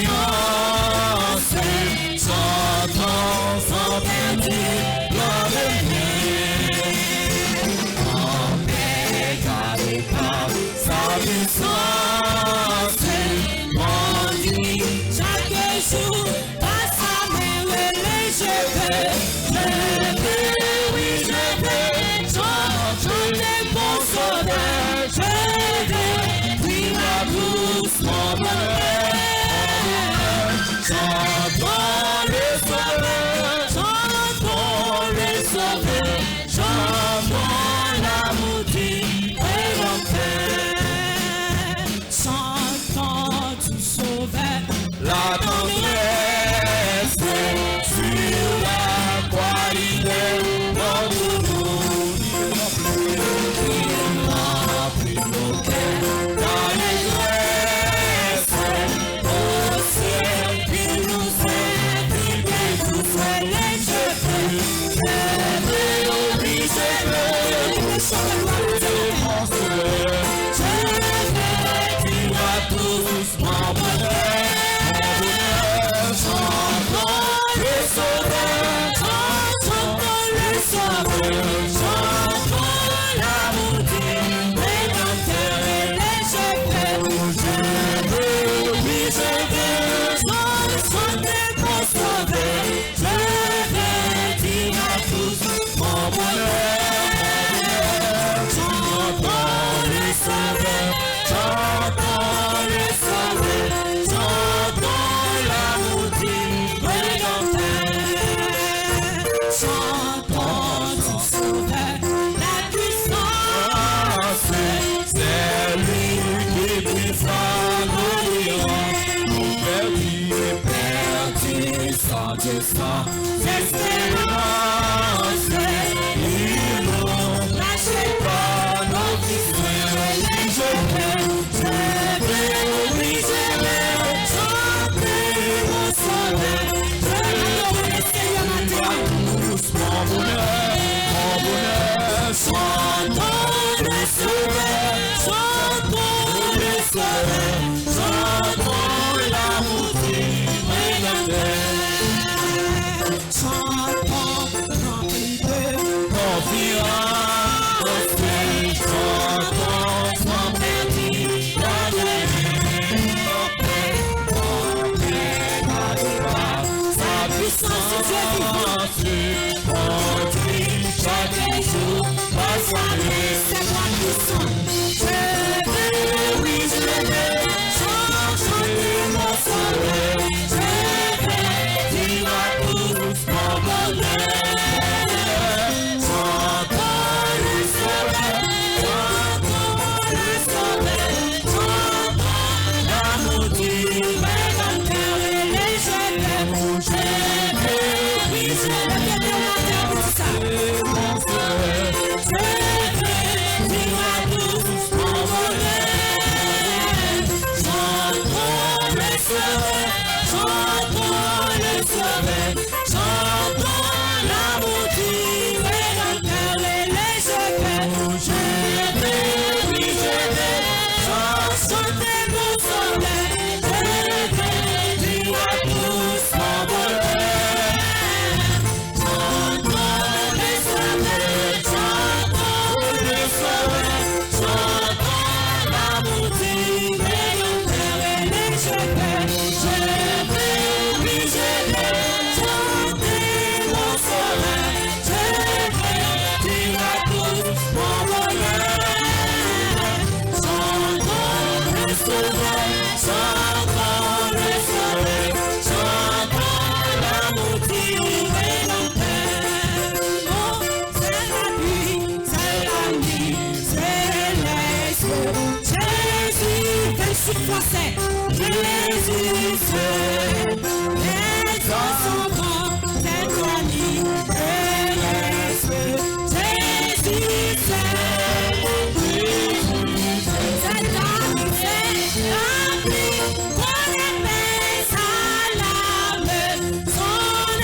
F: sens.
A: Sauveur, chantons le Sauveur, chantons l'amour tiré dans le cœur et les secrets. Je vais, oui je vais, chanter mon Sauveur, je vais dire à tous mon bonheur. Chantons le Sauveur, chantons le Sauveur, chantons l'amour tiré dans le cœur et les secrets. Je vais, oui je vais, chanter mon Sauveur, je vais dire à tous mon bonheur. Chantons le Sauveur, chantons le Sauveur, chantons l'amour tiré dans le cœur. Oh, c'est la pluie, c'est la nuit, c'est l'esprit. Jésus, verset français, Jésus seul. Les ans sont grands, c'est la nuit, c'est l'esprit. Jésus seul. C'est la nuit, c'est la pluie, qu'on aimait sa lame, son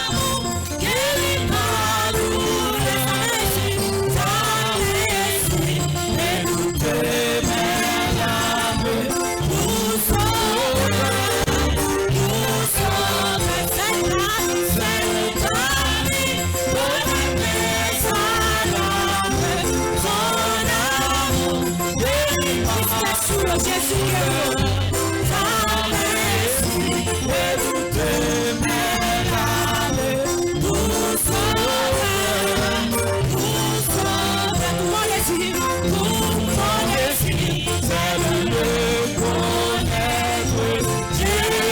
A: amour, guérit par nous les esprits, sa blessure, et nous demeure l'âme, nous sauveurs, c'est la nuit, c'est la pluie, qu'on aimait sa lame, son amour, guérit par sous le Jésus guérit, sa blessure, et nous demeure l'âme, nous sauveurs, tout mon désir, c'est de le connaître, Jésus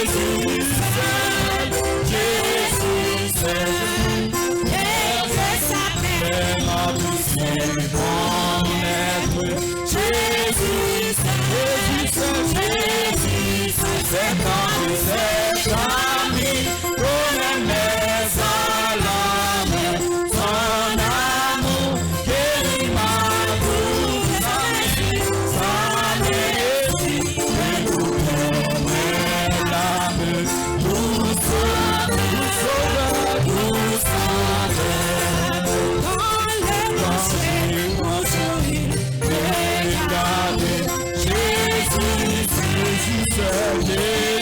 A: seul, et que sa paix m'a poussé connaître, Jésus seul, c'est ami, qu'on aimait sa lame, son amour, guérit ma douleur, sa blessure, et nous demeure l'âme, nous sauveurs, dans les rochers, mon sourire, regardez, Jésus seul, les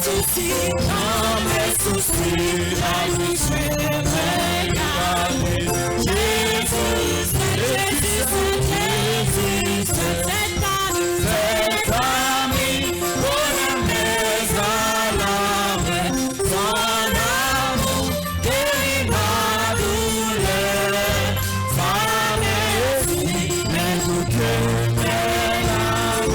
A: soucis, dans mes soucis, la nuit je regarde, Jésus, c'est ami, qu'on aimait sa lame, son amour, guérit ma douleur, sa blessure, mais nous demeure l'âme,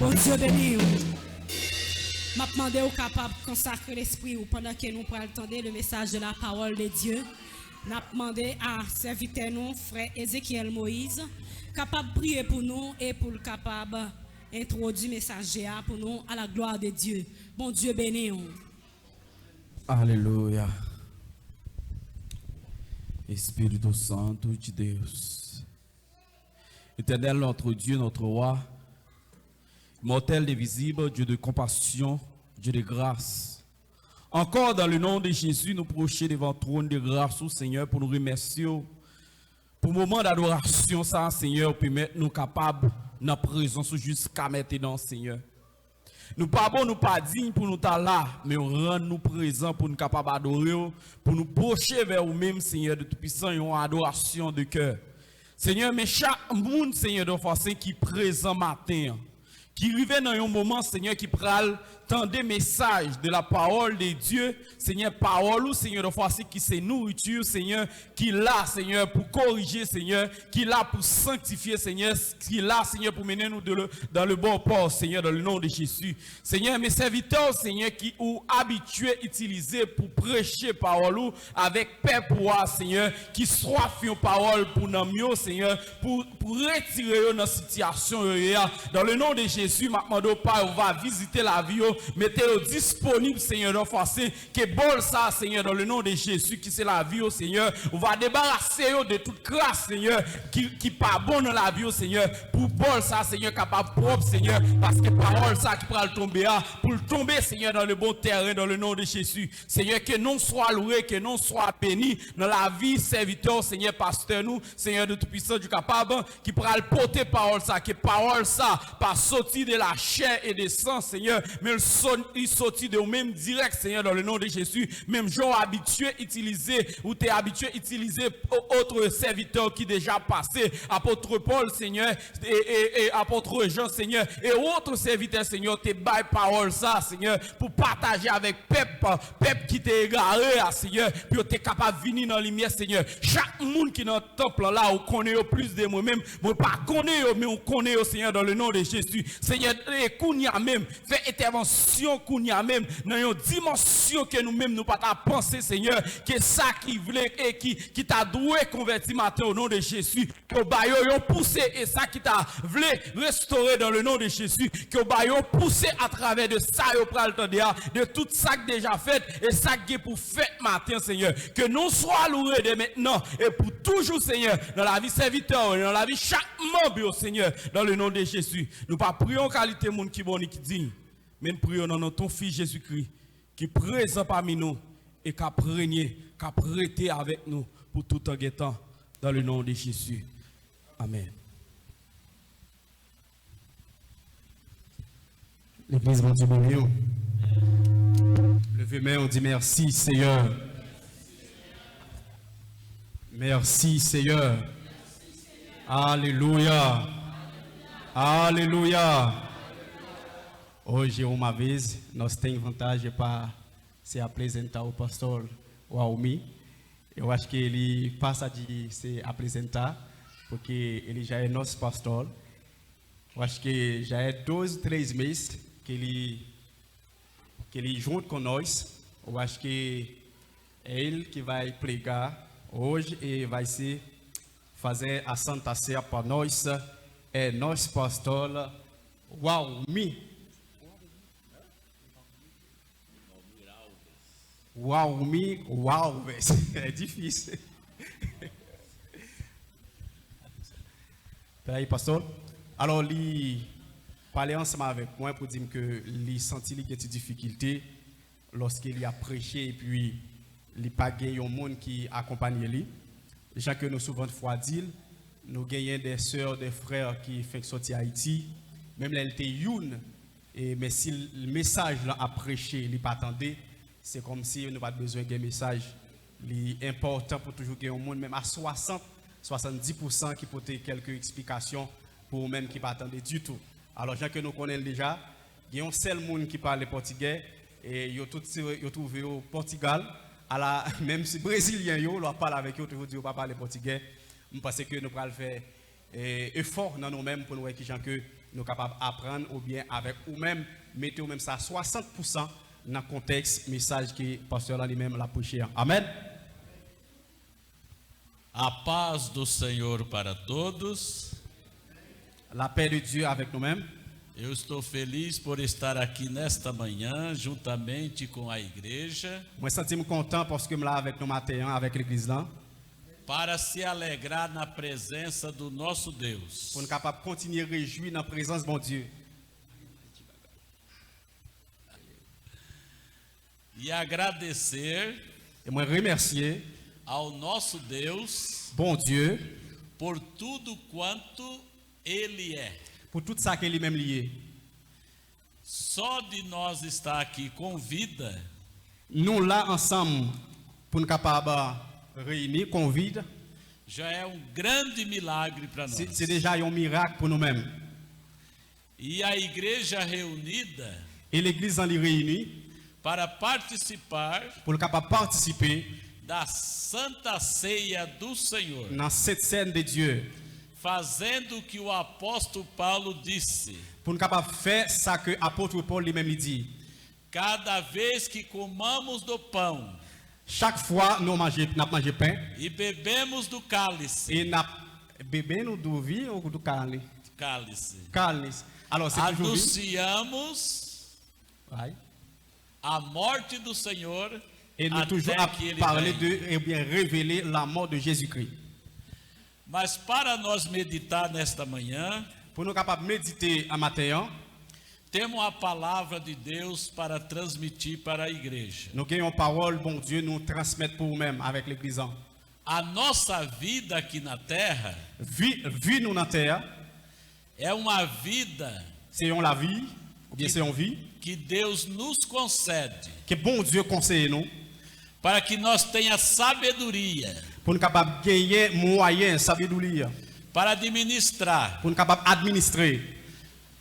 A: nous Dieu béni. M'a demandé au capable de consacrer l'esprit ou pendant que nous prenons le message de la parole de Dieu. N'a demandé à serviteur nous frère Ézéchiel Moïse capable de prier pour nous et pour le capable introduire le message pour nous à la gloire de Dieu. Bon Dieu béni.
F: Aleluia. Espírito Santo de Deus. Éternel notre Dieu, notre roi, mortel et visible, Dieu de compassion, Dieu de grâce. Encore dans le nom de Jésus, nous prochons devant le trône de grâce au Seigneur pour nous remercier pour le moment d'adoration, ça, Seigneur, permettre nous capables dans la présence jusqu'à maintenant, Seigneur. Nous pas bon, nous pas dignes pour nous estar là, mais on rend nous présents pour nous capables d'adorer, pour nous procher vers vous-même, Seigneur de Tout-Puissant, une adoration de cœur. Seigneur, mais chaque monde, Seigneur de force qui présent matin, qui arrive dans un moment, Seigneur, qui pral tant des messages de la parole de Dieu, Seigneur, parole ou Seigneur de force qui c'est nourriture, Seigneur, qui là, Seigneur, pour corriger, Seigneur, qui là pour sanctifier, Seigneur, qui là, Seigneur, pour mener nous dans le bon port, Seigneur, dans le nom de Jésus. Seigneur, mes serviteurs, Seigneur, qui ou habitués utiliser pour prêcher parole ou avec paix pour Seigneur, qui soif une parole pour nous mieux, Seigneur, pour retirer nos situations, dans le nom de Jésus, maintenant, on va visiter la vie, mettez-le disponible, Seigneur, de force, que bon ça, Seigneur, dans le nom de Jésus, qui c'est la vie, Seigneur, on va débarrasser de toute grâce, Seigneur, qui pas bon dans la vie, Seigneur, pour bon ça, Seigneur, capable propre, Seigneur, parce que parole ça qui pourra le tomber, pour le tomber, Seigneur, dans le bon terrain, dans le nom de Jésus, Seigneur, que non soit loué, que non soit béni dans la vie, serviteur, Seigneur, pasteur, nous, Seigneur de Tout-Puissant, du capable, qui pourra le porter parole ça, que parole ça, pas sortir de la chair et des sang, Seigneur, mais il sortit de même direct, Seigneur, dans le nom de Jésus. Même gens habitués utiliser, ou t'es habitué utiliser autres serviteurs qui déjà passé, apôtre Paul, Seigneur, et apôtre Jean, Seigneur, et autres serviteurs, Seigneur, t'es bail parole ça, Seigneur, pour partager avec peuple qui t'est égaré, Seigneur, puis t'es capable de venir dans la lumière, Seigneur. Chaque monde qui est dans le temple là, on connaît plus de moi-même, moi pas connaît, mais on connaît, Seigneur, dans le nom de Jésus. Seigneur, Kounia même, fait intervention Kounia même, dans une dimension que nous-mêmes nous pas penser, Seigneur, que ça qui voulait et qui t'a doué converti matin au nom de Jésus, que bayo yon poussé et ça qui t'a voulu restaurer dans le nom de Jésus, que bayo poussé à travers de ça yo pral de tout ça que déjà fait et ça qui est pour fête matin, Seigneur, que nous soyons loués de maintenant et pour toujours, Seigneur, dans la vie serviteur, dans la vie chaque membre, Seigneur, dans le nom de Jésus. Nous pas prions qualité monde qui bon et qui digne, mais nous prions dans notre Fils Jésus-Christ, qui est présent parmi nous et qui a régné, qui a prêté avec nous pour tout en guettant, dans le nom de Jésus. Amen.
E: L'église va dire bonjour. Levez main, on dit merci, Seigneur. Merci, Seigneur. Alléluia. Alléluia. Hoje uma vez nós temos vantagem para se apresentar o pastor Waumi. Eu acho que ele passa de se apresentar porque ele já é nosso pastor. Eu acho que já é 2, 3 meses que ele junto com nós. Eu acho que é ele que vai pregar hoje e vai se fazer a Santa Ceia para nós. É nosso pastor Waumi. Waumi Alves. É difícil. Peraí, pastor. Alors, il parlait ensemble avec moi pour dire que il sentit qu'il y a des difficultés lorsqu'il a prêché et puis il n'y a pas un monde qui accompagne lui. Déjà que nous souvent de fois dit, nous gagnons des sœurs, des frères qui font sortir Haïti, même là, il était young, mais si le message là a prêché, il pas attendait, c'est comme si nous n'avons pas besoin d'un message. Il est important pour toujours gagner un monde, même à 60-70% qui peut avoir quelques explications pour même qui ne pas attendre du tout. Alors, gens que nous connaissons déjà, il y a un seul monde qui parle portugais et ils ont trouvé au Portugal. Même si les Brésiliens parlent avec eux, ils ne parlent pas portugais. Je pense que nous allons faire effort dans nous-mêmes pour nous voir qui gens que nous sommes capables d'apprendre ou bien avec nous-mêmes, mettez même ça 60% dans le contexte, message que le pasteur lui-même l'a prêché. Amen.
G: A paz do Senhor para todos.
E: La paix de Dieu avec nous-mêmes.
G: Eu estou feliz por estar aqui nesta manhã, juntamente com a igreja.
E: Moi, senti-me content parce que je suis là avec nous matin, avec l'église là.
G: Para se alegrar na presença do nosso Deus.
E: Pour nous capables de continuer à réjouir dans la présence de mon Dieu.
G: E agradecer
E: Et moi remercier
G: ao nosso Deus
E: bon Dieu
G: por tudo quanto Ele é.
E: pour tout ça qui est lui-même lié.
G: Só de nós estar aqui com vida,
E: Nous là ensemble pour nous capables réunir, convider,
G: já é grande milagre para nós.
E: c'est déjà un miracle pour nous-mêmes.
G: E a igreja reunida
E: Et l'église en les réunit
G: para participar
E: pour le capable participer
G: da Santa Ceia do Senhor,
E: dans cette scène de Dieu,
G: fazendo o que o apóstolo Paulo disse:
E: pour nous capable faire ça que l'apôtre Paul lui-même dit.
G: cada vez que comamos do pão
E: Chaque fois nous mangeons pain
G: e bebemos do cálice,
E: et nous bebons du vin ou du cálice. Alors c'est toujours vie.
G: anunciamos
E: Ouais.
G: a morte do Senhor
E: Et nous toujours
G: até que ele
E: parler
G: venha.
E: de, et bien révéler la mort de Jésus-Christ.
G: Mas para nós meditar nesta manhã,
E: Pour nous capables de méditer à matin,
G: temos a palavra de Deus para transmitir para a igreja.
E: nous avons une parole, bon Dieu, nous transmettre pour nous-mêmes avec l'église.
G: A nossa vida aqui na terra
E: Vie nous dans la terre,
G: é uma vida
E: c'est la vie, ou bien c'est une vie,
G: que Deus nos concede
E: que bon Dieu conseille nous,
G: para que nós tenha sabedoria
E: pour nous capables de gagner moyens, savoir
G: para administrar
E: pour nous capables d'administrer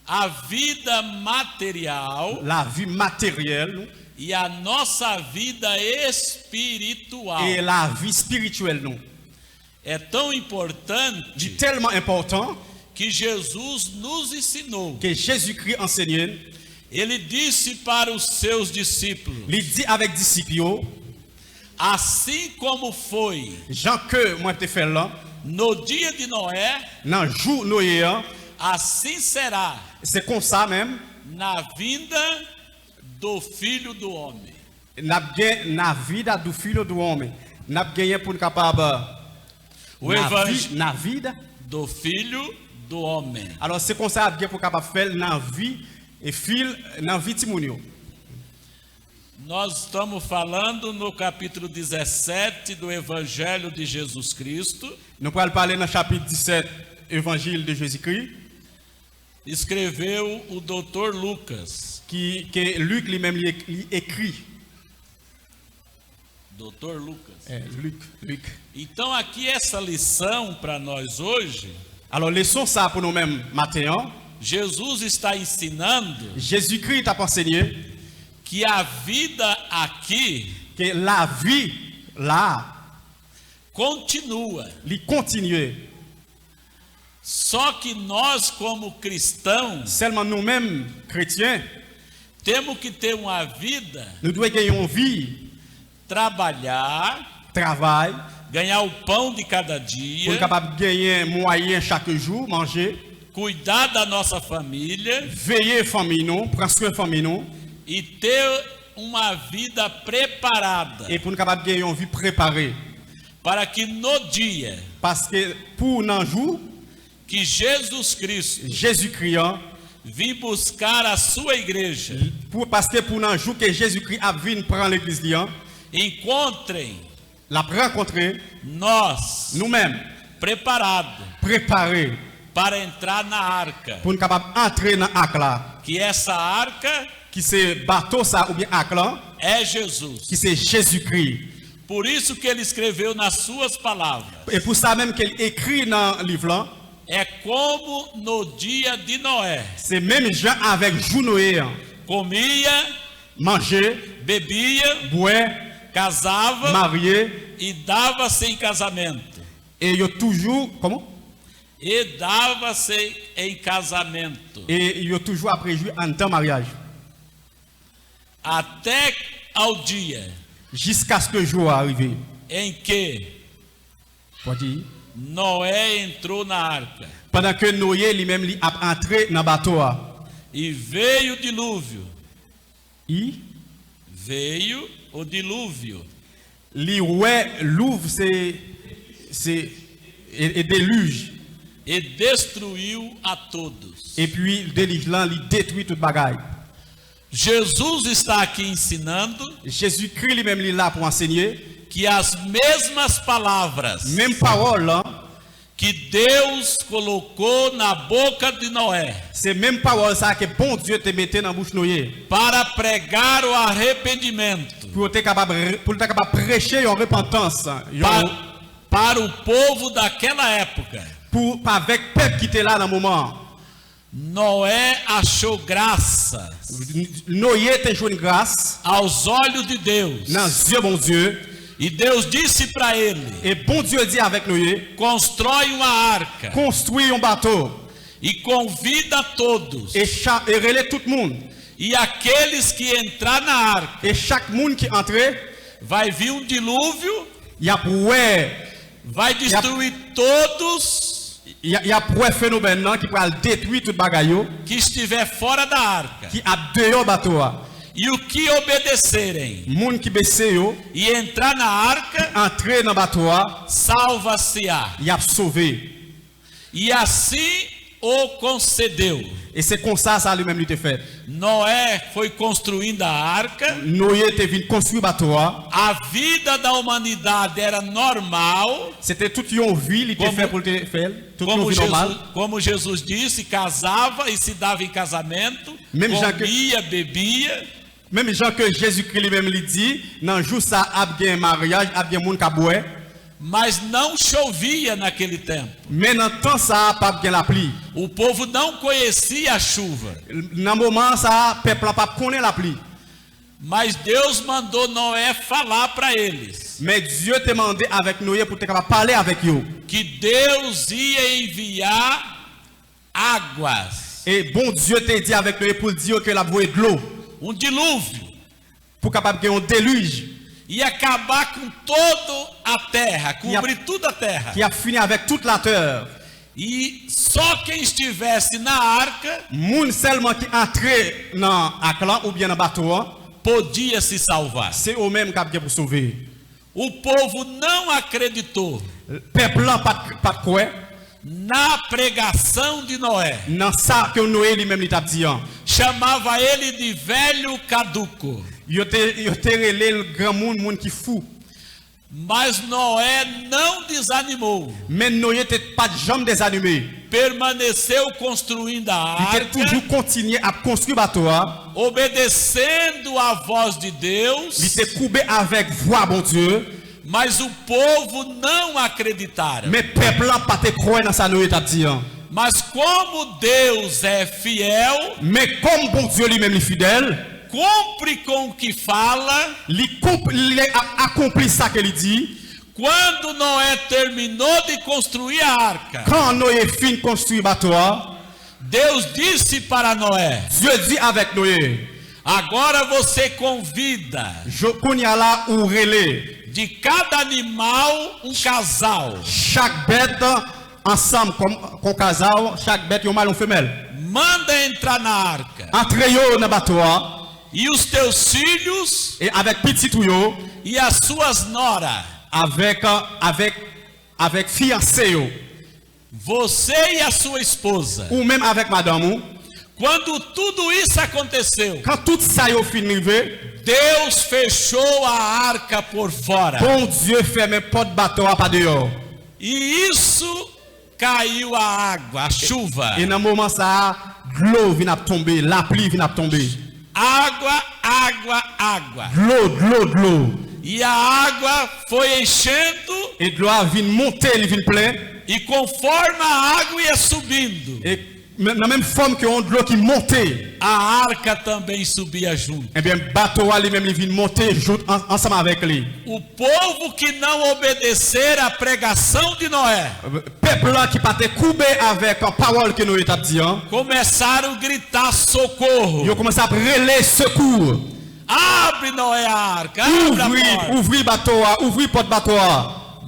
G: a vida material
E: la vie matérielle
G: e a nossa vida espiritual.
E: et la vie spirituelle. Nous.
G: É tão importante
E: C'est tellement important
G: que Jesus nos ensinou.
E: que Jésus-Christ enseignait,
G: Ele disse para os seus discípulos:
E: il dit avec disciples,
G: assim como foi
E: Jean que moi te fait là,
G: no dia de Noé,
E: dans le jour Noé,
G: assim será
E: c'est comme ça même,
G: na vinda do Filho do Homem.
E: n'a gagné na vida do filho do homem, n'a gagné pour nous capable
G: O evangelho
E: na vida.
G: do Filho do Homem.
E: Alors c'est comme ça bien pour capable faire na vie et fil na vie timonio.
G: Nós estamos falando no capítulo 17 do Evangelho de Jesus Cristo.
E: Nous allons parler dans le chapitre 17 évangile de Jésus-Christ
G: Escreveu o Dr. Lucas.
E: que Luc lui-même lui écrit.
G: Dr. Lucas.
E: Luc.
G: Então aqui essa lição para nós hoje,
E: Alors laissons ça pour nous-mêmes matin.
G: Jesus está ensinando
E: Jésus-Christ t'a enseigné
G: que a vida aqui
E: que la vie là,
G: continua.
E: il continue.
G: Só que nós como cristãos
E: Seulement nous-mêmes chrétiens,
G: temos que ter uma vida,
E: nous devons gagner une vie,
G: trabalhar,
E: travail,
G: ganhar o pão de cada
E: pour
G: dia,
E: être capable de gagner moyen chaque jour, manger,
G: cuidar da nossa família
E: veiller famille nous, prendre soin famille nous,
G: e ter uma vida preparada
E: et pour nous capable de gagner une vie préparée.
G: para que no dia
E: Parce que pour un jour,
G: que Jesus Cristo
E: Jésus-Christ,
G: vir buscar a sua igreja,
E: parce que pour un jour que Jésus-Christ a venu prendre l'église,
G: encontrem
E: l'a rencontré,
G: nós
E: nous-mêmes,
G: preparados
E: préparés
G: para entrar na arca,
E: pour nous capable d'entrer dans l'arc là,
G: que essa arca
E: qui c'est bateau ça ou bien arc là,
G: é Jesus.
E: qui c'est Jésus-Christ.
G: Por isso que ele escreveu nas suas palavras:
E: Et pour ça même qu'il écrit dans le livre là,
G: é como no dia de Noé,
E: c'est même Jean avec jour Noé,
G: comia,
E: manger,
G: bebia,
E: boire,
G: casava
E: marier,
G: e dava-se em casamento.
E: et il y a toujours, comment?
G: E dava-se em casamento.
E: Et il y a toujours après jouer en temps mariage.
G: Até ao dia
E: Jusqu'à ce que le jour arrive.
G: em que
E: Pode dire.
G: Noé entrou na arca
E: Pendant que Noé lui-même lui a entré dans le bateau.
G: e veio o dilúvio.
E: Il
G: Veio o dilúvio.
E: ouais, l'ouvre c'est et déluge.
G: E destruiu a todos.
E: Et puis le déluge là, il détruit toute bagaille.
G: Jesus está aqui ensinando
E: Jésus-Christ lui-même il est là pour enseigner.
G: que as mesmas palavras
E: Même parole là,
G: que Deus colocou na boca de Noé
E: C'est même parole ça que bon Dieu te mettait dans bouche Noé
G: para pregar o arrependimento
E: pour être capable prêcher en repentance
G: para o povo daquela época.
E: pour avec peuple qui était là dans le moment.
G: Noé achou graça
E: Noé te joué une grâce
G: aos olhos de Deus.
E: dans les yeux bon Dieu
G: E Deus disse para ele:
E: et bon Dieu dit avec Noé
G: constrói uma arca
E: construis un bateau
G: e convida todos.
E: et relève tout le monde
G: E aqueles que entrar na arca,
E: et chaque monde qui entrait
G: vai vir um dilúvio,
E: il y a
G: vai destruir todos
E: il y a pour phénomène qui va détruire tout bagaille
G: que estiver fora da arca.
E: qui a dehors bateau
G: E o que obedecerem
E: monde qui baisse yo
G: e entrar na arca,
E: entrer dans bateau
G: salva-se-á.
E: il a sauvé
G: E assim o concedeu.
E: et c'est comme ça lui-même il te fait.
G: Noé foi construindo a arca.
E: Noé te venu construire bateau
G: A vida da humanidade era normal,
E: c'était toute une vie il te fait pour te faire toute une vie normale
G: como Jesus disse, casava e se dava em casamento,
E: Mesmo já que-
G: comia, bebia,
E: même Jean que Jésus-Christ lui-même lui dit dans jour ça a bien mariage a bien monde qui boire
G: mas não chovia naquele tempo.
E: mais dans temps ça pas bien la pluie
G: O povo não conhecia a chuva,
E: dans moment ça peuple pas connaît la pluie
G: mas Deus mandou Noé falar para eles
E: mais Dieu te demandé avec Noé pour te capable parler avec eux
G: que Deus ia enviar águas,
E: et bon Dieu te dit avec Noé pour dire que la voie de l'eau
G: dilúvio,
E: pour capable qu'il y ait un déluge
G: ia acabar com toda a terra, cobrir toda a terra.
E: qui a fini avec toute la terre.
G: E só quem estivesse na arca
E: Moun seulement qui entrait dans Aklan ou bien dans bateau,
G: podia se salvar.
E: c'est eux mêmes qui ont pour sauver.
G: O povo não acreditou
E: Peuple là pas de quoi
G: na pregação de Noé.
E: dans ça que Noé lui-même il t'a dit.
G: Chamava ele de velho caduco.
E: Yo te relé le grand monde qui fou.
G: Mas Noé não desanimou.
E: Mais Noé n'était pas de jambe désanimé.
G: Permaneceu construindo a
E: Il était
G: arca,
E: toujours continué à construire bateau.
G: obedecendo a voz de
E: Il
G: Deus,
E: était coupé avec voix bon Dieu.
G: mas o povo não acreditaram.
E: Mais peuple là pas te croire dans ça Noé t'a dit.
G: Mas como Deus é fiel,
E: Mais comme bon Dieu lui-même est fidèle,
G: cumpre com o que fala.
E: il a accompli ça qu'il dit.
G: Quando Noé terminou de construir a arca,
E: Quand Noé finit de construire bateau,
G: Deus disse para Noé:
E: Dieu dit avec Noé,
G: agora você convida
E: je connais là ou relais
G: de cada animal um casal.
E: chaque bête ensemble comme casal, chaque bête un mâle ou une femelle.
G: Manda entrar na arca.
E: Entre yo dans bateau
G: E os teus filhos
E: et avec petit ou yo,
G: e as suas noras.
E: avec fiancé yo,
G: Você e a sua esposa.
E: ou même avec madame ou.
G: Quando tudo isso aconteceu,
E: Quand tout ça yo fin arrivé,
G: Deus fechou a arca por fora.
E: bon Dieu ferme porte bateau à pas dehors.
G: E isso caiu a água, a chuva.
E: Et dans moment ça, l'eau vient tomber, la pluie vient tomber.
G: Água, água, água.
E: De l'eau.
G: E a água foi enchendo,
E: Et de l'eau vient monter, il vient plein.
G: e conforme a água ia subindo,
E: Et dans la même forme que de l'eau qui montait,
G: a arca também subia junto.
E: eh bien, bateau lui-même, il vient monter ensemble avec lui.
G: O povo que não obedecer à pregação de Noé
E: Peuple là qui partait coupé avec la parole que nous avons dit,
G: começaram a gritar socorro.
E: ils ont commencé à relayer secours.
G: Abre, Noé, a arca, abre a porta.
E: Ouvrir bateau, ouvrir porte bateau.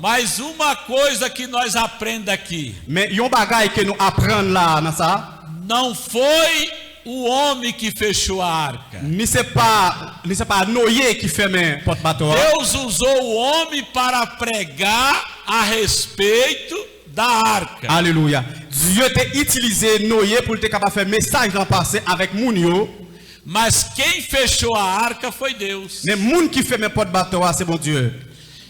G: Mas uma coisa que nós aprendemos aqui:
E: Mais il y a un bagage que nous apprenons là, dans ça.
G: não foi o homem que fechou a arca.
E: Ni c'est pas Noé qui ferme porte bateau.
G: Deus usou o homem para pregar a respeito da arca.
E: Alléluia. Dieu t'a utilisé Noé pour te capable faire message dans le passé avec Mounio.
G: Mas quem fechou a arca foi Deus.
E: Mais moun qui ferme porte bateau, c'est bon Dieu.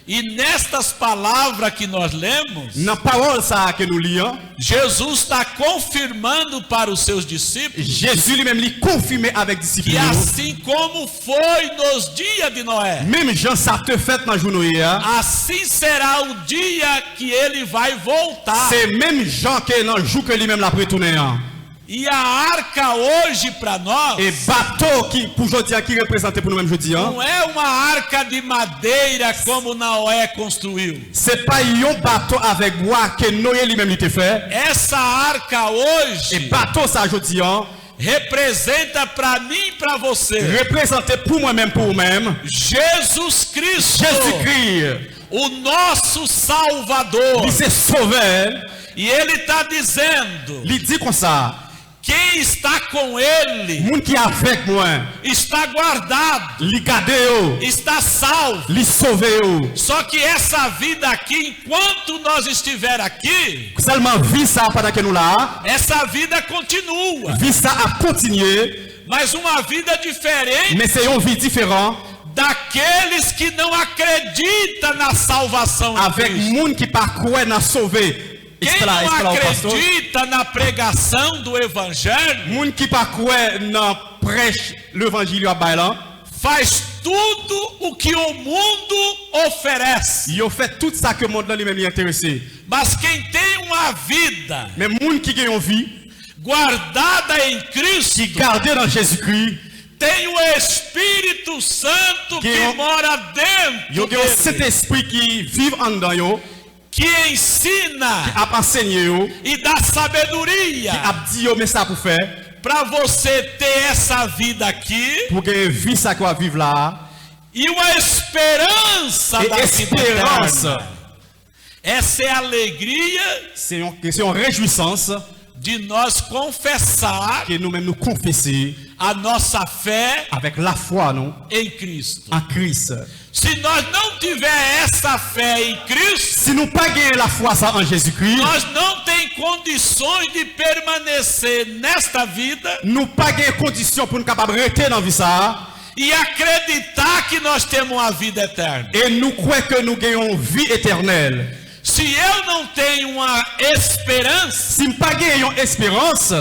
G: E nestas palavras que nós lemos,
E: Dans la parole ça que nous lisons,
G: Jesus está confirmando para os seus discípulos
E: Jésus lui-même lui confirmé avec disciples.
G: que assim como foi nos dias de Noé,
E: Même Jean ça te fait dans journée.
G: assim será o dia que ele vai voltar.
E: C'est même Jean qui dans le jour que lui-même l'a retourné.
G: E a arca hoje para nós
E: Et bateau qui pour aujourd'hui qui représente pour nous-mêmes aujourd'hui.
G: não é uma arca de madeira como Noé construiu.
E: C'est pas un bateau avec bois que Noé lui-même il t'a fait.
G: Essa arca
E: Et
G: hoje
E: bateau ça aujourd'hui
G: representa para mim e para você
E: représenté pour moi-même pour vous-même
G: Jesus Cristo,
E: Jésus-Christ.
G: o nosso Salvador.
E: Il s'est sauvé.
G: E ele está dizendo:
E: Il dit comme ça.
G: quem está com ele
E: Moun qui avec moi,
G: está guardado,
E: li gade yo,
G: está salvo.
E: li sauvé yo.
G: Só que essa vida aqui, enquanto nós estiver aqui,
E: Seulement vie ça pendant que nous là,
G: essa vida continua,
E: vie ça a continué,
G: mas uma vida diferente
E: mais c'est une vie différente
G: daqueles que não acreditam na salvação em
E: avec
G: Cristo.
E: moun qui pas croire dans sauvé.
G: Quem não acredita na pregação do Evangelho
E: Moun qui pas croire dans prêche l'évangile à bailan,
G: faz tudo o que o mundo oferece.
E: yo fait tout ça que le monde là lui-même est intéressé.
G: Mas quem tem uma vida
E: Mais moun qui gagne une vie,
G: guardada em Cristo,
E: qui garde dans Jésus-Christ,
G: tem o Espírito Santo
E: Que
G: que
E: eu-
G: mora
E: yo
G: dentro
E: gagne cet
G: dele,
E: esprit qui vit en dedans yo,
G: que ensina
E: a enseigné yo,
G: e dá sabedoria
E: a dit yo mais ça pour faire,
G: para você ter essa vida aqui
E: pour gagner vie ça qu'on va vivre là.
G: e uma esperança
E: Et
G: da vida
E: espérance,
G: eterna. Essa é a alegria
E: c'est une réjouissance
G: de nós confessar
E: que nous-mêmes nous confesser
G: a nossa fé
E: avec la foi non,
G: em Cristo.
E: en Christ.
G: Se nós não tiver essa fé em Cristo,
E: Si nous pas gagner la foi ça en Jésus-Christ,
G: nós não tem condições de permanecer nesta vida
E: nous pas gagner condition pour nous capable rester dans vie ça
G: e acreditar que nós temos uma vida eterna.
E: et nous croyons que nous gagnons vie éternelle.
G: Se eu não tenho uma esperança
E: Si nous pas gagnons espérance,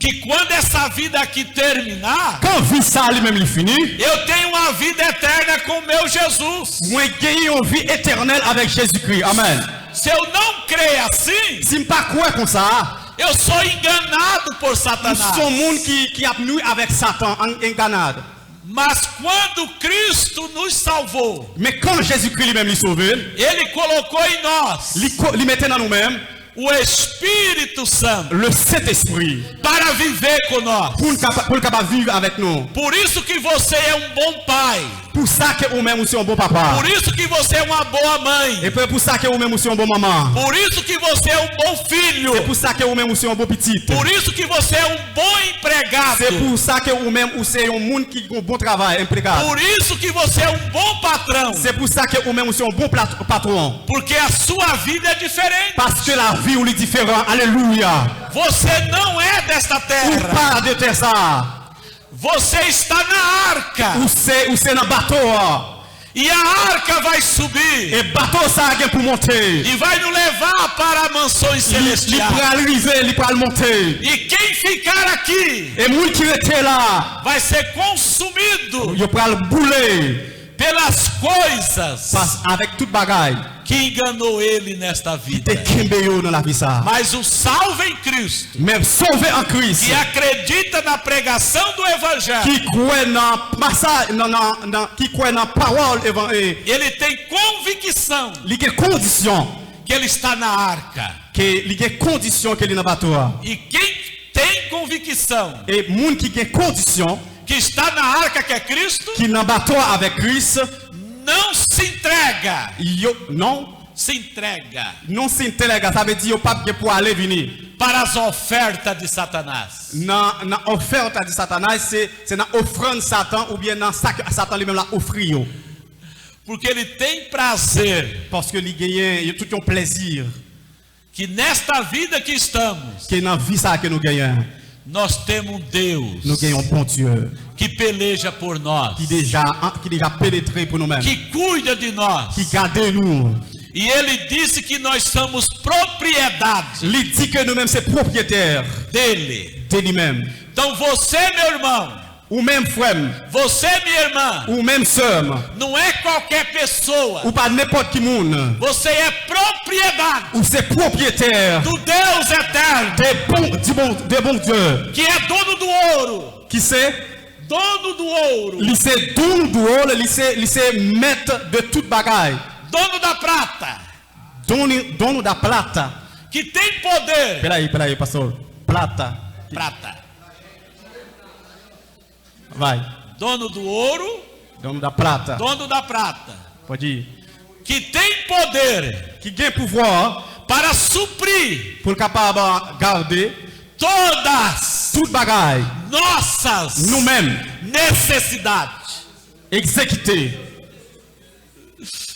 G: que quando essa vida aqui terminar,
E: quand vie ça lui-même il finit,
G: eu tenho uma vida eterna com meu Jesus.
E: moi gagnons vie éternelle avec Jésus-Christ. Amen.
G: Se eu não creio assim,
E: Si nous pas croire comme ça,
G: eu sou enganado por
E: nous
G: Satanás.
E: sommes monde qui a nous avec Satan en enganade.
G: Mas quando Cristo nos salvou,
E: Mais quand Jésus-Christ lui-même lui sauvé,
G: Ele colocou em nós
E: il mettait dans nous-mêmes
G: o Espírito Santo
E: le Saint-Esprit
G: para viver conosco.
E: pour le capable vivre avec nous.
G: Por isso que você é um bom pai.
E: Pour ça que vous-même aussi un bon papa.
G: Por isso que você é uma boa mãe.
E: Et puis pour ça que vous-même aussi un bon maman.
G: Por isso que você é um bom filho.
E: C'est pour ça que vous-même aussi un bon petit.
G: Por isso que você é um bom empregado.
E: C'est pour ça que vous-même aussi un monde qui a un bon travail, impeccable.
G: Por isso que você é um bom patrão.
E: C'est pour ça que vous-même aussi un bon patron.
G: Porque a sua vida é diferente.
E: Parce que la vie est différente. Alléluia.
G: Você não é desta
E: Ou
G: terra.
E: pas de terre ça.
G: Você está na arca.
E: Ou c'est dans bateau.
G: E a arca vai subir.
E: Et bateau ça a pour monter.
G: E vai nos levar para mansões
E: Il
G: celestiais.
E: peut arriver, il peut monter.
G: E quem ficar aqui
E: Et moun qui était là,
G: vai ser consumido
E: il peut bouler.
G: pelas coisas
E: Parce avec toute bagaille.
G: que enganou ele nesta vida.
E: Te kimbeyo dans la vie ça.
G: Mas o salvo em Cristo,
E: Mais sauvé en Christ.
G: que acredita na pregação do Evangelho,
E: Qui croit dans passage, qui croit dans parole évangile.
G: ele tem convicção
E: Il y a condition
G: que ele está na arca.
E: que il y a condition que il dans bateau.
G: E quem tem convicção
E: Et moun qui a condition
G: que está na arca, que é Cristo,
E: qui dans bateau avec Christ,
G: não se entrega.
E: non s'intègre, ça veut dire yo pas pour aller venir.
G: Para as ofertas de Satanás.
E: Dans offerte de Satanas, c'est dans offrande Satan ou bien dans ça que Satan lui-même l'a offert.
G: Porque ele tem prazer
E: Parce que il gagne tout un plaisir
G: que nesta vida que estamos,
E: que dans vie ça que nous gagnons.
G: Nós temos um Deus
E: Nous avons un bon Dieu
G: que peleja por nós,
E: qui déjà pénétré pour nous-mêmes,
G: que cuida de nós.
E: qui garde nous.
G: E ele disse que nós somos propriedade
E: Il dit que nous-mêmes sommes propriétaires
G: dele.
E: de lui-même.
G: Então você, meu irmão,
E: Ou même frère,
G: você, minha irmã,
E: ou même sœur,
G: não é qualquer pessoa.
E: ou pas n'importe qui monde.
G: Você é propriedade
E: Ou c'est propriétaire
G: do Deus eterno,
E: des bons dieux.
G: que é dono do ouro,
E: Qui c'est?
G: dono do ouro,
E: Il c'est don du rôle, il c'est maître de toute bagaille.
G: dono da prata,
E: Dono da plata.
G: que tem poder.
E: Peraí, pastor. Plata.
G: Prata.
E: Vai.
G: Dono do ouro,
E: Dono da plata.
G: dono da prata,
E: Pode ir.
G: que tem poder
E: Qui gagne pouvoir
G: para suprir
E: pour capable garder
G: todas
E: toute bagaille.
G: nossas
E: Nous-mêmes.
G: necessidades.
E: Exécuter.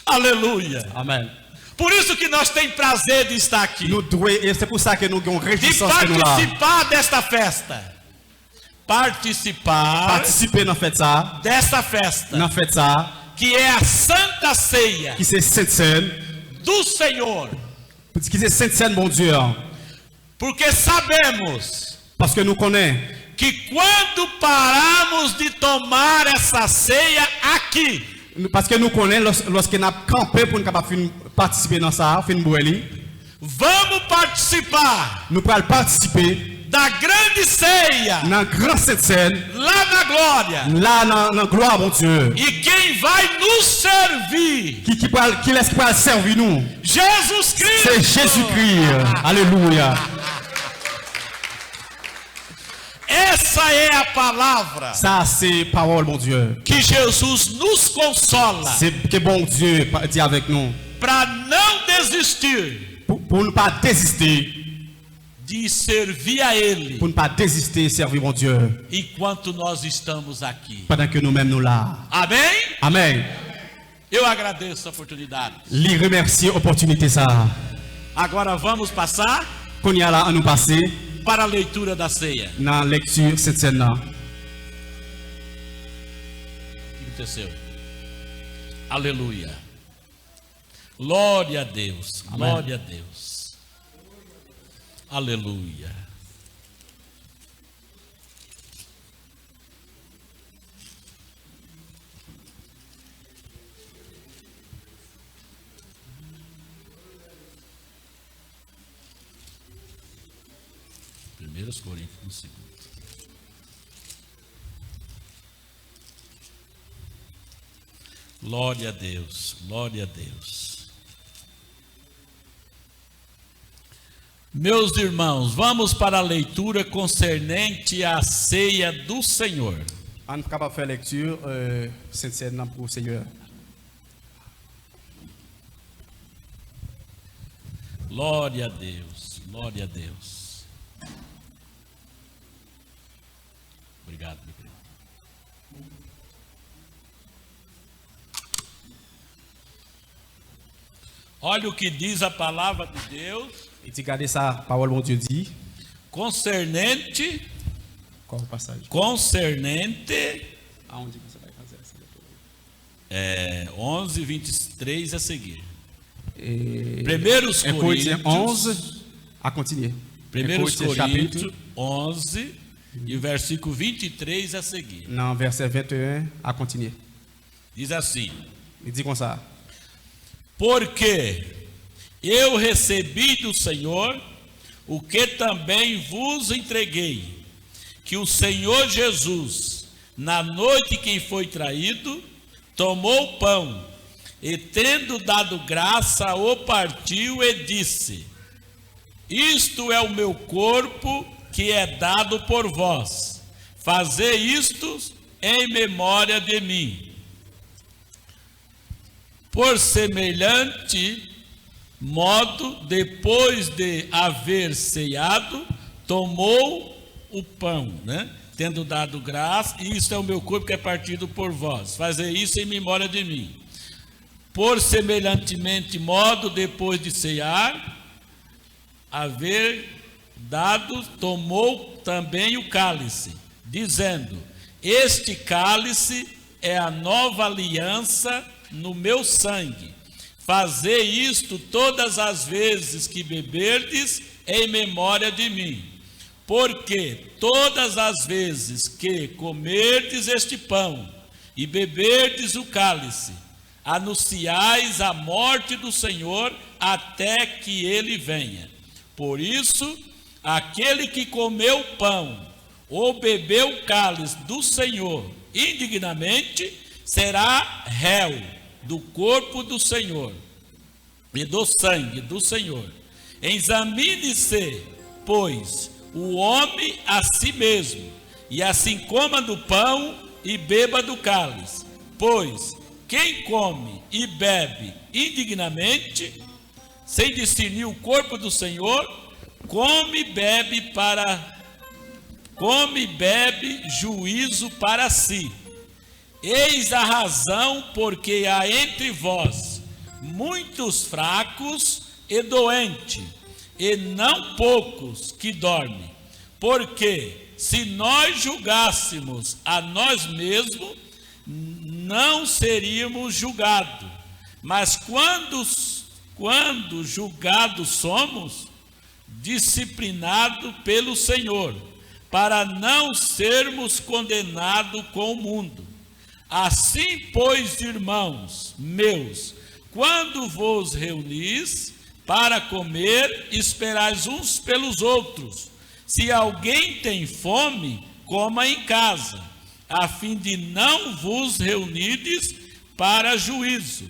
G: Aleluia.
E: Amen.
G: Por isso que nós temos prazer de estar aqui,
E: Et c'est pour ça que nous avons
G: de
E: réjouissance que nous là.
G: participar desta festa. Participar
E: Participer dans fête ça.
G: desta festa,
E: Dans fête ça.
G: que é a Santa Ceia
E: Qui c'est Sainte Seine.
G: do Senhor.
E: Qui c'est Sainte Seine, bon Dieu.
G: Porque sabemos
E: Parce que nous connaissons.
G: que quando paramos de tomar essa ceia aqui,
E: Parce que nous connaissons lorsqu'on a campé pour nous capable participer dans ça, fin boeli.
G: vamos participar
E: Nous pouvons participer
G: da grande ceia
E: dans grande Sainte Seine.
G: lá na glória.
E: Là, dans gloire, mon Dieu.
G: E quem vai nos servir?
E: Qui laisse pas servir nous?
G: Jesus Cristo.
E: C'est Jésus-Christ. Alléluia.
G: Essa é a palavra
E: Ça, c'est parole, mon Dieu.
G: que Jesus nos consola
E: C'est que bon Dieu dit avec nous.
G: para não desistir
E: Pour ne pas désister.
G: de servir a Ele
E: Pour ne pas désister, servir mon Dieu.
G: enquanto nós estamos aqui.
E: Pendant que nous-mêmes nous là.
G: Amém?
E: Amen.
G: Eu agradeço a oportunidade.
E: Les remercier l'opportunité ça.
G: Agora vamos passar
E: Qu'on y a là à nous passer
G: para a leitura da ceia.
E: dans la lecture cette scène là.
G: O que aconteceu? Aleluia. Glória a Deus.
E: Amém.
G: Glória a Deus. Aleluia. Primeiros Coríntios, no segundo. Glória a Deus, glória a Deus. Meus irmãos, vamos para a leitura concernente à ceia do Senhor.
E: On est capable de faire lecture cette scène là pour le Seigneur.
G: Glória a Deus, glória a Deus. Obrigado, meu querido. Olha o que diz a palavra de Deus
E: Et tu regardes ça, parole mon Dieu dit.
G: concernente
E: Qual o passage? Aonde você vai fazer essa leitura?
G: 11, 23 a seguir.
E: Et
G: Primeiros
E: 1 Coríntios
G: Coríntios,
E: 11 a continuer.
G: 1
E: chapitre,
G: Coríntios 11 e o versículo 23 a seguir.
E: non, verset 21 a continuer.
G: Diz assim:
E: Il dit comme ça.
G: Porque eu recebi do Senhor o que também vos entreguei, que o Senhor Jesus, na noite que foi traído, tomou o pão e, tendo dado graça, o partiu e disse: Isto é o meu corpo que é dado por vós. Fazei isto em memória de mim. Por semelhante modo, depois de haver ceado, tomou o pão, Tendo dado graça, e isto é o meu corpo que é partido por vós. Fazei isso em memória de mim. Por semelhantemente modo, depois de cear, haver dado, tomou também o cálice, dizendo: este cálice é a nova aliança no meu sangue. Fazei isto todas as vezes que beberdes em memória de mim. Porque todas as vezes que comerdes este pão e beberdes o cálice, anunciais a morte do Senhor até que ele venha. Por isso, aquele que comeu o pão ou bebeu o cálice do Senhor indignamente, será réu do corpo do Senhor e do sangue do Senhor. Examine-se, pois, o homem a si mesmo, e assim coma do pão e beba do cálice. Pois quem come e bebe indignamente, sem discernir o corpo do Senhor, come e bebe juízo para si. Eis a razão porque há entre vós muitos fracos e doentes, e não poucos que dormem. Porque se nós julgássemos a nós mesmos, não seríamos julgados. Mas quando julgados somos, disciplinados pelo Senhor, para não sermos condenados com o mundo. Assim, pois, irmãos meus, quando vos reunis para comer, esperais uns pelos outros. Se alguém tem fome, coma em casa, a fim de não vos reunirdes para juízo.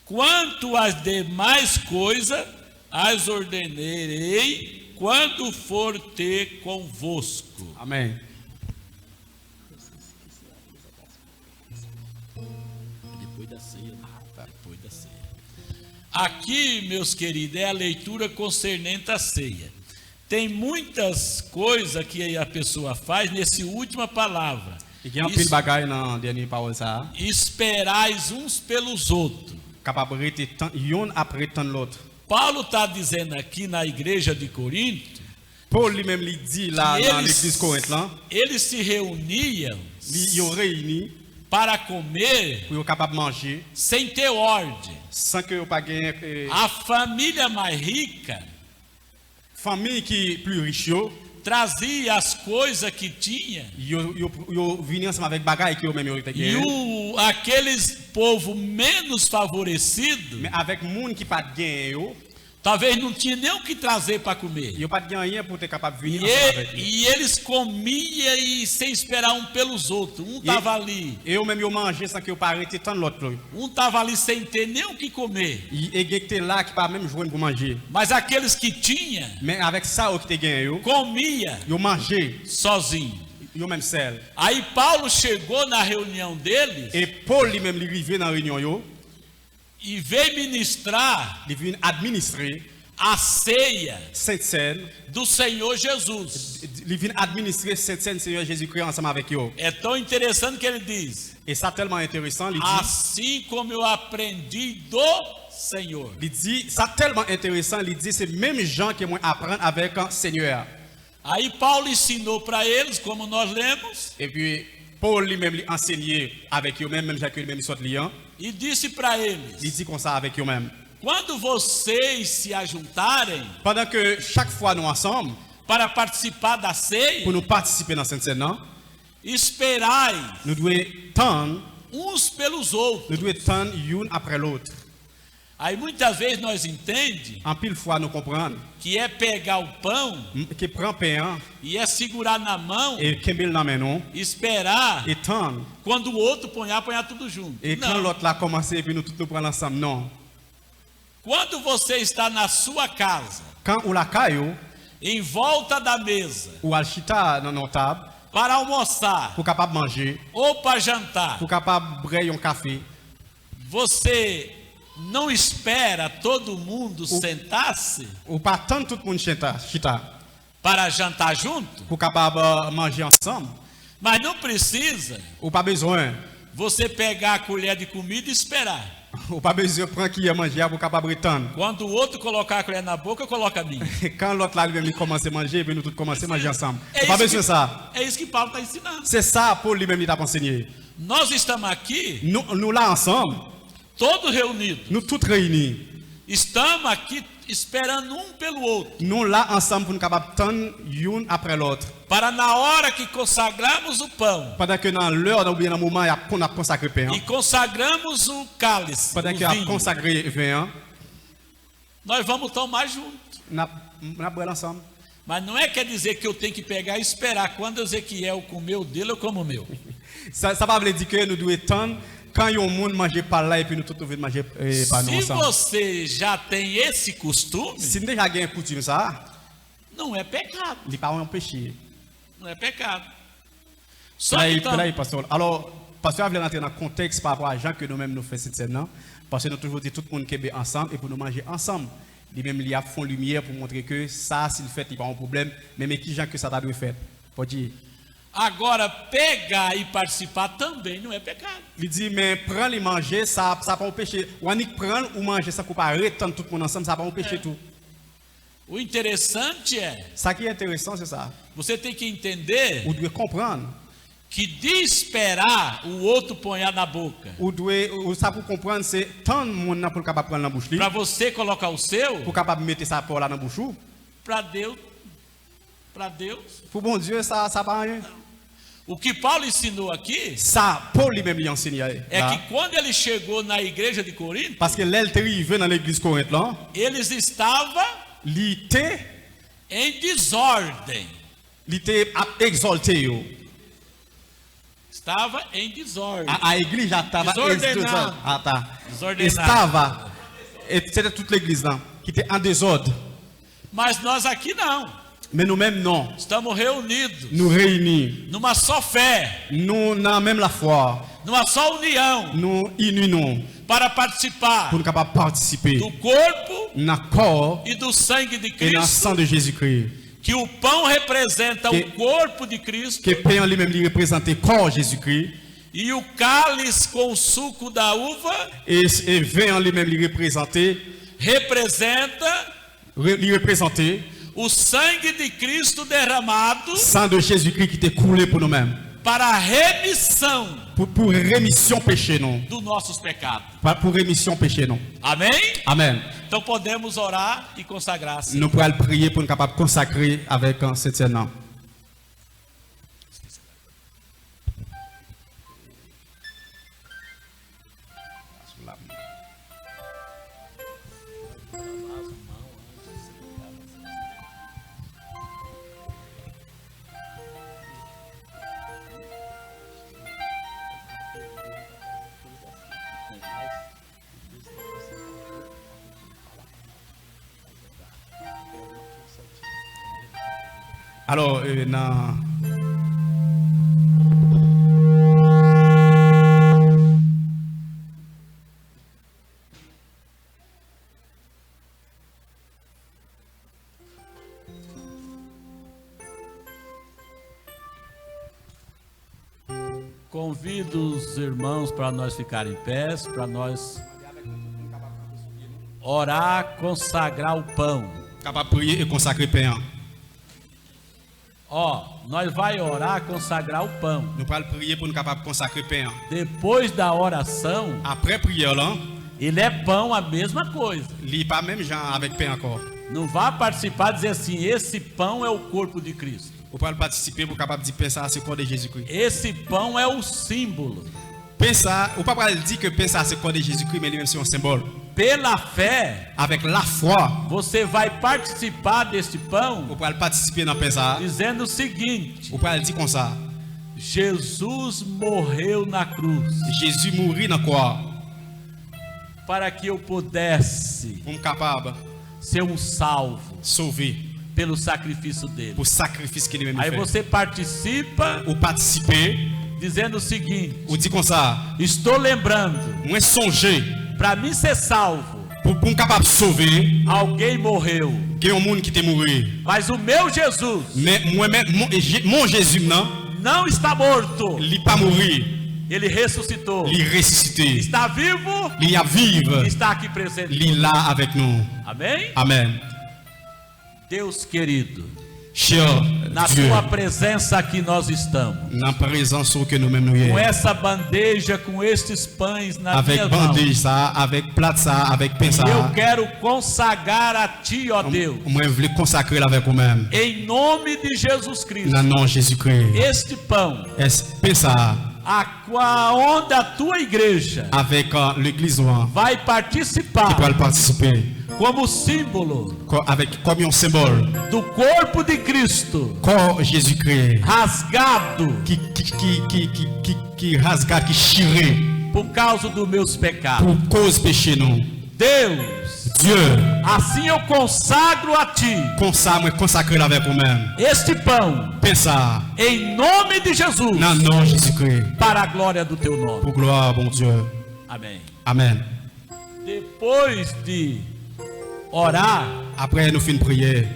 G: Quanto às demais coisas, as ordenarei quando for ter convosco.
E: Amém.
G: Depois da ceia. Depois da ceia. Aqui, meus queridos, é a leitura concernente à ceia. Tem muitas coisas que a pessoa faz nessa última palavra. Esperais uns pelos outros. Paulo está dizendo aqui na igreja de Corinto,
E: Paul lui-même lui dit là dans l'église Corinthe là,
G: eles se reuniam
E: ils ont réuni
G: para comer
E: pour être capable de manger
G: sem ter ordem.
E: sans que pas gagner
G: A família mais rica
E: famille qui plus riche yo
G: trazia as coisas que tinha
E: yo vini ensemble avec bagaille que yo même yo
G: e
E: gagné
G: aqueles povo menos favorecido
E: mais avec monde qui pas gagné yo
G: talvez não tinha nem o que trazer para comer.
E: yo pas gagné rien pour être capable de venir ensemble avec
G: E eles comiam e sem esperar um pelos outros. Um estava ali.
E: eu même yo manger sans que yo pas arrêter tant l'autre
G: Um estava ali sem ter nem o que comer.
E: et était là qui pas même joindre pour manger
G: Mas aqueles que tinha,
E: mais avec ça qui te gagné yo
G: comia
E: manger
G: sozinho.
E: yo même seul
G: Aí Paulo chegou na reunião deles
E: et Paul lui-même lui arrivé dans réunion yo
G: e veio ministrar
E: il vient administrer
G: a ceia
E: Sainte Seine
G: do Senhor Jesus.
E: il vient administrer Sainte Seine Seigneur Jésus-Christ ensemble avec yo
G: É tão interessante que ele diz:
E: et ça tellement intéressant il dit
G: assim como eu aprendi do Senhor.
E: il dit ça tellement intéressant il dit c'est même gens que moi apprendre avec un Seigneur
G: Aí Paulo ensinou para eles, como nós lemos,
E: et puis Paul lui-même lui enseigné avec eux même Jacques lui-même soit liant
G: e disse para
E: il
G: eles:
E: dit comme ça avec eux même
G: quando vocês se ajuntarem
E: pendant que chaque fois nous ensemble
G: para participar da ceia,
E: pour nous participer dans cette scène là
G: esperai
E: nous devons tendre
G: uns pelos outros.
E: nous devons tendre une après l'autre
G: Aí muitas vezes nós entende
E: en pile fois nous comprendre
G: que é pegar o pão
E: que prend pain
G: e é segurar na mão,
E: et kembel dans main
G: esperar
E: et tendre
G: quando o outro ponhar tudo junto.
E: et quand
G: Não.
E: l'autre là commencer et puis nous tous nous prendre ensemble non
G: Quando você está na sua casa,
E: quand ou la caillou
G: em volta da mesa,
E: ou al chita dans nos tables
G: para almoçar
E: pour capable manger
G: ou para jantar,
E: pour capable boire un café
G: você não espera todo mundo sentar-se
E: ou pas tant tout le monde chita
G: para jantar junto?
E: pour capable manger ensemble
G: Mas não precisa
E: ou pas besoin
G: você pegar a colher de comida e esperar.
E: Ou pas besoin de prendre qui est manger pour capable retendre.
G: Quando o outro colocar a colher na boca, eu coloco a minha.
E: Quand l'autre là lui-même commence à manger, puis nous tous commencer à manger ensemble.
G: É
E: Pas
G: isso,
E: besoin de ça.
G: é isso que Paulo está ensinando.
E: C'est ça Paul lui-même il t'a enseigné.
G: Nós estamos aqui,
E: Nous là ensemble,
G: todos reunidos.
E: nous tous réunis.
G: Estamos aqui esperando um pelo outro.
E: Nous là ensemble pour nous capables tendre l'un après l'autre.
G: Para na hora que consagramos o pão
E: Pendant que dans l'heure ou bien dans le moment qu'on a consacré le pain,
G: e consagramos o cálice,
E: pendant
G: o
E: qu'il a
G: vinho,
E: consacré le vin,
G: nós vamos tomar junto.
E: nous boire ensemble.
G: Mas não é quer dizer que eu tenho que pegar e esperar. Quando Ezequiel comeu dele, eu como o meu.
E: Ça va veut dire que nous devons attendre quand il y a un monde manger par là et puis nous tous devons manger par nous
G: Se
E: ensemble.
G: você já tem esse costume,
E: Si nous déjà gagné coutume ça,
G: não é pecado.
E: il n'est pas un péché.
G: Não é pecado. Só que então,
E: Pasteur. Alors, pasteur voulait rentrer dans le contexte par rapport à Jean que nous-mêmes nous faisons cette scène-là, parce que nous toujours dit tout le monde qui est ensemble et pour nous manger ensemble. Les mêmes il y a fond lumière pour montrer que ça, s'il fait, il n'y a pas un problème, mais qui Jean que ça doit faire? Pour dire.
G: agora pegar e participar também não é pecado.
E: Il dit, mais prendre et manger, ça pas un péché. Ou on prendre ou manger, ça ne peut pas retendre tout le monde ensemble, ça pas un péché tout.
G: O interessante é,
E: Ça qui est intéressant, c'est ça.
G: você tem que entender
E: Vous devez comprendre.
G: que de esperar o outro ponhar na boca,
E: Ça pour comprendre, c'est tant de monde pour capable prendre la bouche,
G: para você colocar o seu,
E: pour capable mettre ça pour là dans la bouche.
G: para Deus.
E: Pour bon Dieu, ça pas rien.
G: O que Paulo ensinou aqui
E: Ça, Paul lui-même lui enseigne.
G: é que quando ele chegou na igreja de Corinto,
E: Parce que l'elle est arrivé dans l'église Corinthe là,
G: eles estavam
E: il était
G: em desordem.
E: exalté yo.
G: Estava em desordem.
E: A l'église já estava
G: Desordenado. Desordenado.
E: Estava. C'était toute l'église là qui était en désordre.
G: Mas nós aqui não.
E: Mais nous-mêmes non.
G: Estamos reunidos
E: Nous réunis.
G: numa só fé,
E: Nous avons même la foi.
G: numa só união,
E: Nous unissons
G: para participar
E: pour nous capables participer
G: do corpo
E: dans le corps
G: e do sangue de
E: et dans le
G: Cristo,
E: sang de Jésus-Christ.
G: que o pão representa
E: Que-
G: o corpo de Cristo
E: Que pain en lui-même lui représente le corps de Jésus-Christ.
G: e o cálice com o suco da uva
E: Et vin en lui-même lui représente
G: o sangue de Cristo derramado
E: sang de Jésus-Christ qui était coulé pour nous-mêmes.
G: para a remissão
E: Pour rémission péché non.
G: dos nossos pecados.
E: Pour rémission péché non.
G: Amém?
E: Amen.
G: Então podemos orar e consagrar assim.
E: Nous pourrons prier pour nous capables de consacrer avec cette scène. Alors,
G: Convido os irmãos para nós ficarem em pé, para nós orar, consagrar o pão.
E: capable de prier et consacrer le pain.
G: Ó, nós vai orar, consagrar o pão.
E: Nous pourrons prier pour nous capables de consacrer le pain.
G: Depois da oração,
E: Après prière là,
G: ele é pão, a mesma coisa.
E: il n'est pas même genre avec pain encore.
G: Não vá participar e dizer assim, esse pão é o corpo de Cristo.
E: Vous pourrez participer pour capable de dire pain ça c'est le corps de Jésus-Christ.
G: Esse pão é o símbolo.
E: Pain ça, ou pas dire que pain ça c'est le corps de Jésus-Christ mais lui-même c'est un symbole.
G: Pela fé,
E: Avec la foi,
G: você vai participar deste pão
E: vous pourrez participer dans pain ça.
G: dizendo o seguinte:
E: Vous pourrez dire comme ça.
G: Jesus morreu na cruz
E: Jésus mourit dans quoi
G: para que eu pudesse
E: pour me capable
G: ser um salvo
E: sauver
G: pelo sacrifício dele.
E: pour sacrifice qu'il lui-même
G: Aí
E: fait.
G: você participa
E: Ou participer,
G: dizendo o seguinte:
E: ou dit comme ça.
G: estou lembrando,
E: Moi songer
G: para mim ser salvo,
E: pour me capable sauver,
G: alguém morreu,
E: qu'il y a un monde qui t'est mourir.
G: mas o meu Jesus
E: Mais moi-même mon Jésus non,
G: não está morto,
E: il pas mourir.
G: Ele ressuscitou.
E: Il est ressuscité.
G: Está vivo.
E: Il y a vive.
G: Está aqui presente.
E: Il est là avec nous.
G: Amém?
E: Amen.
G: Deus querido,
E: Cher
G: na
E: Dieu,
G: tua presença aqui nós estamos.
E: na présence que nous-mêmes nous
G: Com
E: sommes.
G: essa bandeja, com estes pães na
E: Avec
G: minha mão.
E: bandage ça, avec plat ça, avec pain ça.
G: Eu quero consagrar a ti, ó Deus.
E: Moi, je veux consacrer avec vous-même.
G: Em nome de Jesus Cristo.
E: Dans le nom de Jésus-Christ.
G: Este pão,
E: Est pain ça,
G: onde a tua igreja
E: avec l'église
G: vai
E: qui
G: participar
E: peut participer.
G: como símbolo
E: Avec comme un symbole.
G: do corpo de Cristo
E: Corps Jésus-Christ.
G: rasgado
E: Qui rasga, qui chire.
G: por causa dos meus pecados.
E: Pour cause péché nous.
G: Deus,
E: Dieu,
G: assim eu consagro a ti
E: comme ça, moi consacrer avec vous-même.
G: este pão
E: Pain ça,
G: em nome de Jesus,
E: dans le nom de Jésus-Christ.
G: para a glória do teu nome.
E: Pour gloire, bon Dieu.
G: Amém.
E: Amen.
G: Depois de orar,
E: Après, nous finissons prière.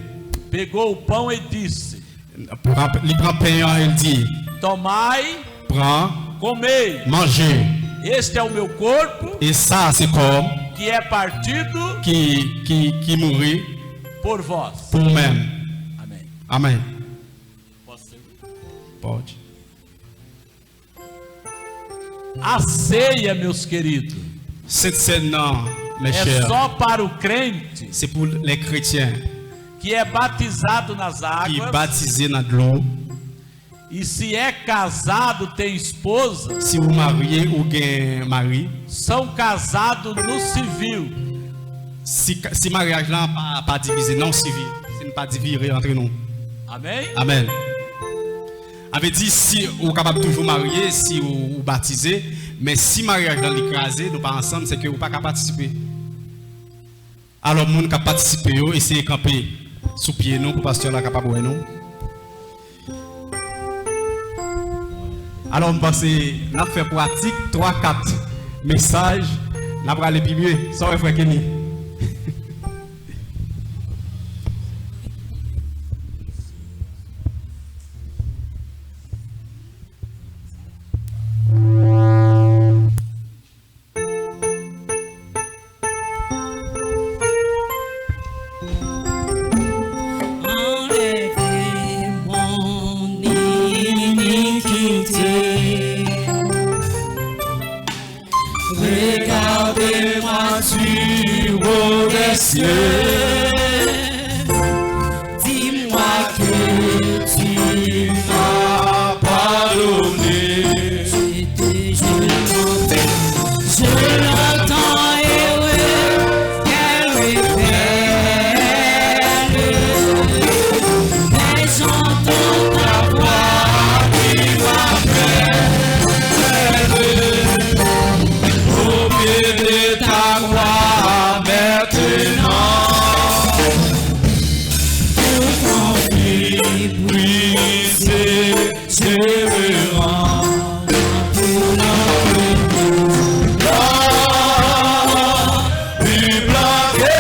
G: pegou o pão e disse:
E: Il prend pain et il dit,
G: tomai,
E: prends,
G: comei,
E: mangez.
G: este é o meu corpo
E: Et ça, c'est comme
G: que é partido
E: qui mourit
G: por vós.
E: pour nous-mêmes.
G: Amém.
E: Amen.
G: Posso servir?
E: Pode.
G: A ceia, meus queridos,
E: Cette scène, non, mes
G: é
E: chers,
G: só para o crente
E: c'est pour les chrétiens
G: que é batizado nas
E: qui
G: águas
E: baptisés dans de l'eau.
G: e se é casado, tem esposa,
E: Si vous mariez ou gain mari,
G: são casados no civil.
E: si mariage là pas divisé, non civil, c'est pas divisé entre nous.
G: Amém?
E: Amen. Avait dit si vous capable toujours marier, si vous baptisé, mais si mariage dans l'écrasé, nous pas ensemble, c'est que vous pas capable participer. Alors monde qui participer, essayez de camper sous pied nous pour pasteur là capable voir nous. Alors on passe n'a fait pratique 3-4 messages, n'a pas aller plus mieux, ça frère Kenny.
A: Enlevez mon iniquité. Regardez-moi du haut des cieux. Dis-moi que tu m'as pardonné. Je l'entends heureux, qu'elle révèle. Mais j'entends ta voix qui m'appelle. Au pied de ta croix maintenant, tout conflit brisé, je me rends pour notre plus blanc que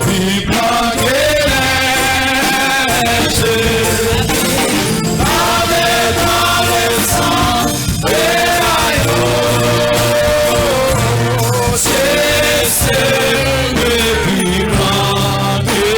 A: plus blanc que neige, avec dans le sang de l'agneau, c'est le plus blanc que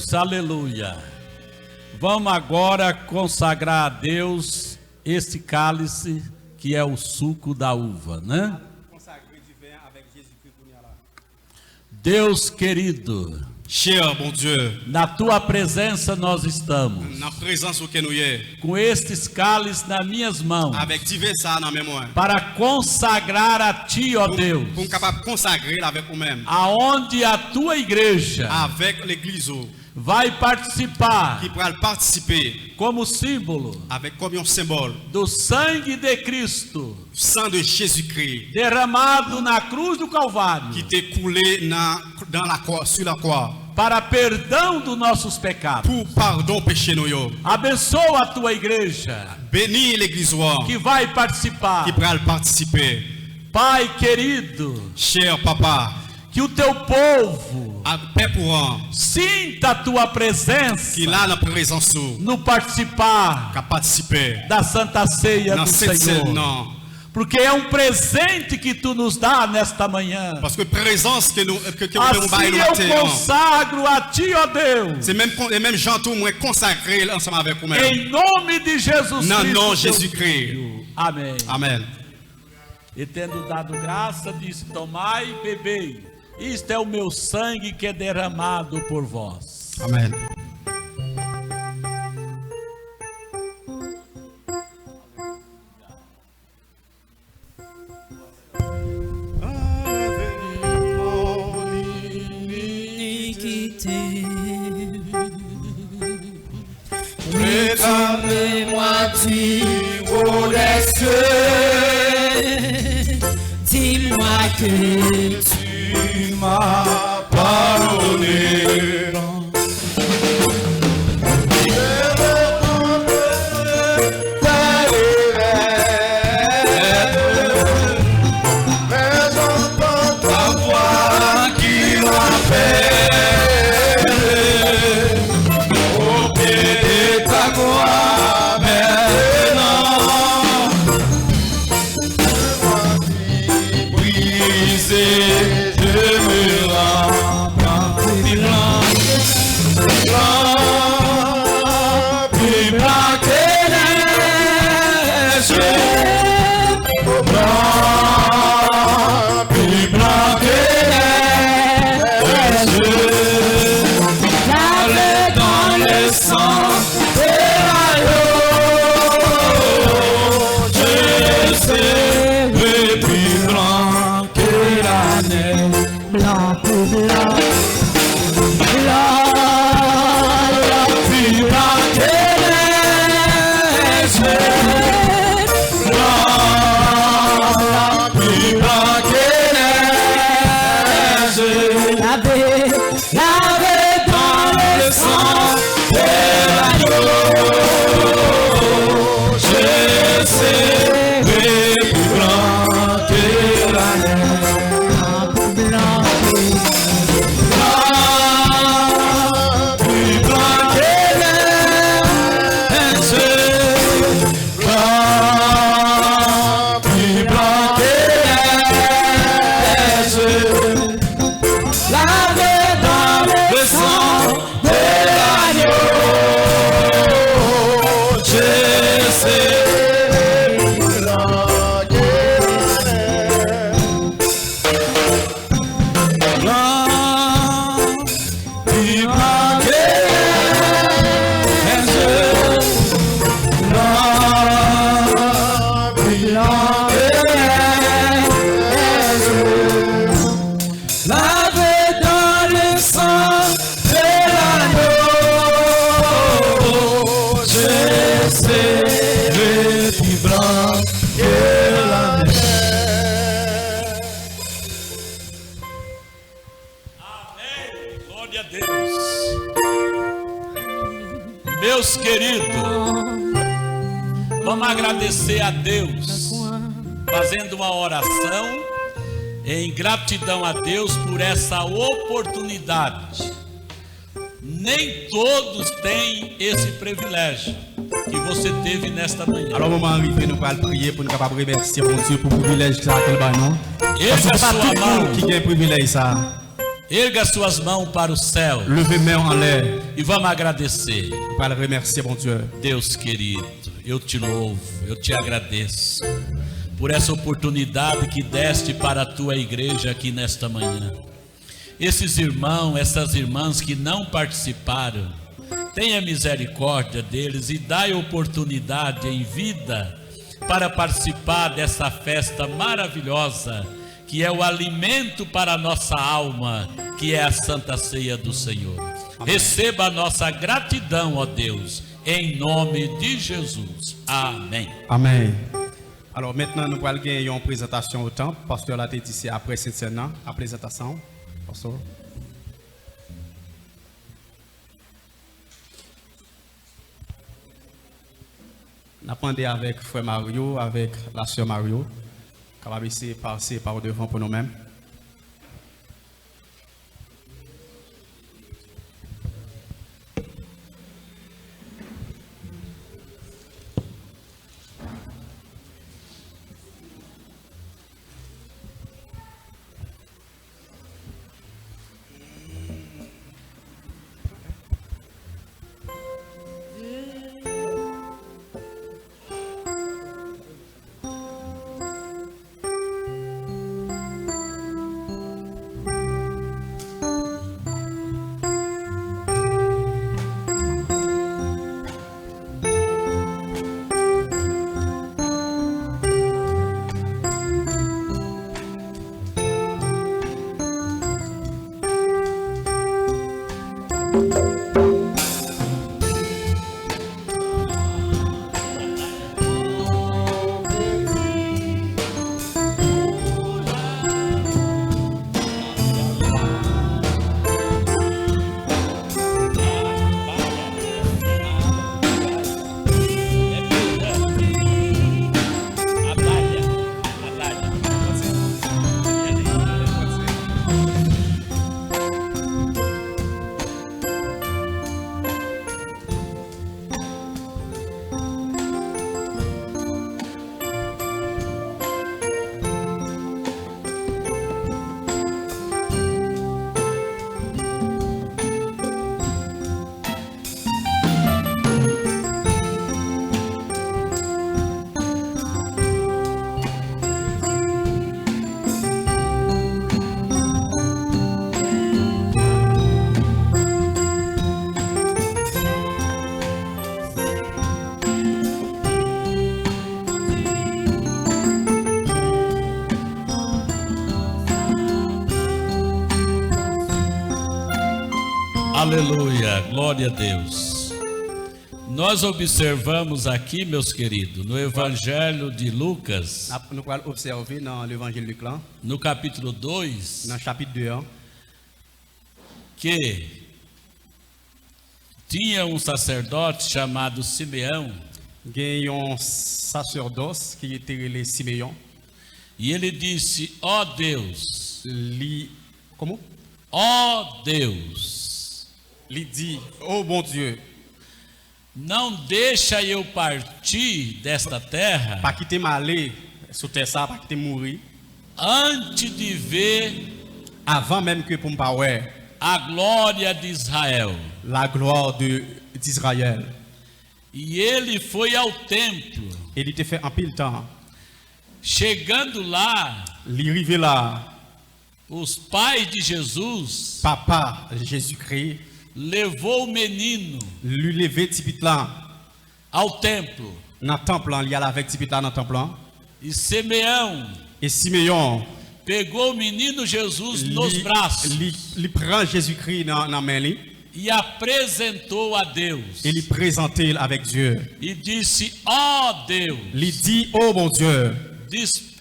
G: Deus, aleluia. Vamos agora consagrar a Deus este cálice que é o suco da uva, né? Deus querido,
E: Cher bon Dieu,
G: na tua presença nós estamos,
E: na présence où que nous y est,
G: com estes cálices nas minhas mãos,
E: avec divers ça dans mémoire,
G: para consagrar a ti, ó Deus,
E: pour capable consacrer avec nous-mêmes,
G: aonde a tua igreja
E: avec l'église
G: vai participar
E: qui pourra participer
G: como símbolo
E: avec comme un symbole,
G: do sangue de Cristo
E: sang de Jésus-Christ
G: derramado na cruz do Calvário
E: qui t'est coulé dans la croix, sur la croix,
G: para perdão dos nossos pecados.
E: pour pardon péché nous yo.
G: Abençoa a tua igreja
E: Bénis l'église
G: que vai participar.
E: qui pourra participer.
G: Pai querido,
E: Cher papa,
G: que o teu povo
E: Père pourant,
G: sinta a tua presença
E: qui là dans la présence
G: no participar
E: qui a participé
G: da Santa Ceia
E: dans
G: do
E: cette
G: Senhor.
E: scène, non.
G: Porque é um presente que tu nos dá nesta manhã.
E: Parce que présence que nous que
G: Assim eu consagro a ti, ó Deus.
E: c'est même les mêmes gens tout moins consacrés ensemble avec vous-même.
G: Em nome de Jesus
E: Non,
G: Cristo.
E: non,
G: teu
E: Jésus-Christ.
G: Filho. Amém.
E: Amen.
G: E tendo dado graça, disse: tomai e bebei. Isto é o meu sangue que é derramado por vós.
E: Amen.
A: Réclame-moi du haut des cieux, dis-moi que tu m'as pardonné.
G: Meus queridos, vamos agradecer a Deus, fazendo uma oração em gratidão a Deus por essa oportunidade. Nem todos têm esse privilégio que você teve nesta manhã.
E: Alors, moment arrivé, nous allons prier pour nous capables de remercier mon Dieu pour le privilège que ça a non.
G: Erga
E: Parce que
G: sua
E: pas tout le
G: mão
E: monde qui a un privilège ça.
G: Erga suas mãos para o céu
F: Levez main en l'air.
G: e vamos agradecer.
F: Pour le remercier, mon Dieu.
G: Deus querido, eu te louvo, eu te agradeço por essa oportunidade que deste para a tua igreja aqui nesta manhã. Esses irmãos, essas irmãs que não participaram, tenha misericórdia deles e dai oportunidade em vida para participar dessa festa maravilhosa, que é o alimento para a nossa alma, que é a Santa Ceia do Senhor. Amém. Receba a nossa gratidão, ó Deus, em nome de Jesus. Amém.
F: Amen. Alors maintenant, nous allons gagner une présentation au temple. Pasteur l'a dit ici après cette scène, la présentation. Pasteur. On a demandé avec frère Mario, avec la sœur Mario, qu'on va essayer de passer par devant pour nous-mêmes.
G: Aleluia, glória a Deus. Nós observamos aqui, meus queridos, no Evangelho de Lucas,
F: Nous allons observer dans l'évangile de Luc,
G: no capítulo 2,
F: dans le chapitre 2,
G: que tinha um sacerdote chamado Simeão,
F: il y a un sacerdoce qui était le Siméon.
G: e ele disse: ó Deus,
F: Comment?
G: ó Deus,
F: Il dit, oh bon Dieu,
G: não deixa eu partir desta terra
F: pas quitter m'aller sur terre ça, pas quitter mourir,
G: antes de ver
F: avant même que pour me parler
G: a glória de Israel.
F: la gloire d'Israël.
G: E ele foi ao templo.
F: Il était fait en pile temps.
G: Chegando lá,
F: Il arrivé là,
G: os pais de Jesus
F: papa Jésus-Christ,
G: levou o menino
F: lui levé petit là
G: ao templo.
F: dans le temple, il y a avec petit là dans le temple.
G: E Simeão
F: Et Siméon,
G: pegou o menino Jesus nos braços
F: il prend Jésus-Christ dans la main
G: e apresentou a Deus.
F: et il présenté avec Dieu.
G: E disse: ó Deus,
F: Il dit, oh mon Dieu,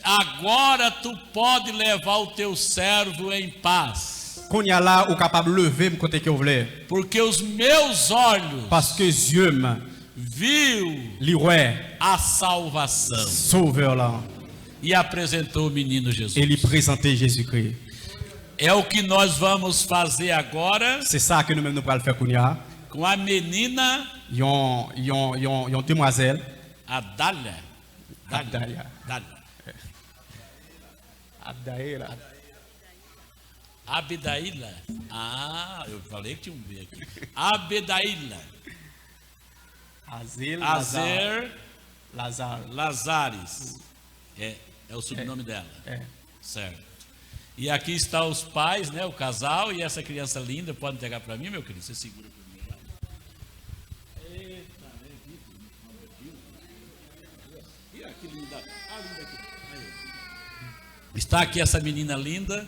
G: agora tu pode levar o teu servo em paz,
F: qu'on y a là ou capable de lever me côté que vous voulez,
G: porque os meus olhos
F: parce que Dieu me
G: viu
F: l'oué
G: a salvação.
F: sauveur là
G: E apresentou o menino Jesus.
F: et il présenté Jésus-Christ.
G: É o que nós vamos fazer agora
F: C'est ça que nous-mêmes nous allons faire qu'on y a.
G: com a menina
F: Yon demoiselle
G: Adália.
F: Abdalia.
G: Adália.
F: Abdaela.
G: Abedaíla. Ah, eu falei que tinha um B aqui. Abedaíla. Azer Lazares. É o sobrenome dela. Certo. E aqui estão os pais, né? O casal e essa criança linda. Pode entregar para mim, meu querido? Você segura para mim. Eita, que linda. Linda aqui. Está aqui essa menina linda.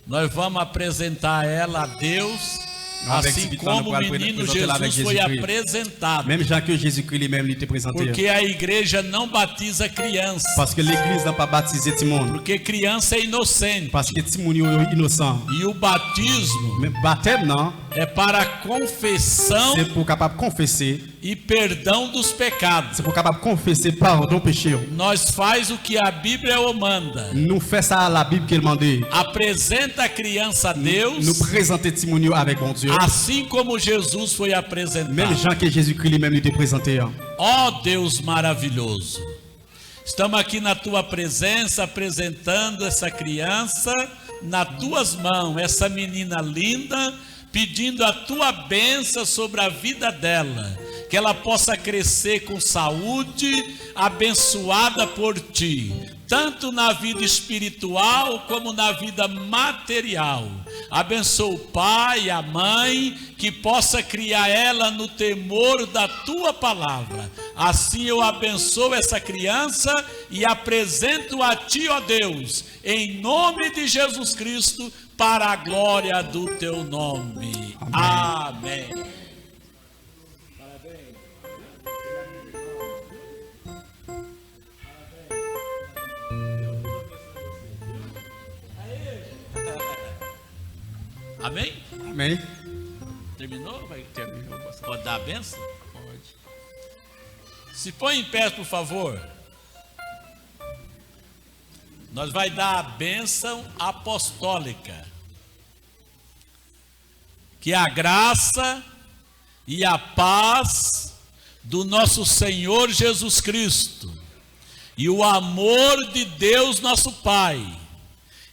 G: Nós vamos apresentar ela a Deus, assim como o menino Jesus foi apresentado.
E: Même já que Jesus lui-même lui était présenté.
G: Porque a igreja não batiza criança.
E: Parce que l'église n'a pas baptisé tout le monde.
G: Porque criança é inocente.
E: Parce que tout le monde est innocent.
G: E o batismo
E: baptême não
G: é para confissão.
E: C'est pour capable confesser.
G: E perdão dos pecados.
E: C'est pour capable confesser pardon péché.
G: Nós faz o que a Bíblia manda.
E: Nous fait ça la Bible qu'elle mandait.
G: Apresenta a criança a Deus.
E: Nous présenter testemunho avec bon Dieu.
G: Assim como Jesus foi apresentado.
E: Même Jean que Jésus-Christ lui-même lui était présenté.
G: Ó Deus maravilhoso. Estamos aqui na tua presença apresentando essa criança nas tuas mãos, essa menina linda, pedindo a tua bênção sobre a vida dela, que ela possa crescer com saúde, abençoada por ti, tanto na vida espiritual como na vida material. Abençoa o pai, a mãe, que possa criar ela no temor da tua palavra. Assim eu abençoo essa criança e apresento a ti, ó Deus, em nome de Jesus Cristo, para a glória do teu nome. Amém. Amém?
E: Amém.
G: Terminou? Terminou. Pode dar a benção? Pode. Se põe em pé, por favor. Nós vai dar a bênção apostólica. Que a graça e a paz do nosso Senhor Jesus Cristo e o amor de Deus nosso Pai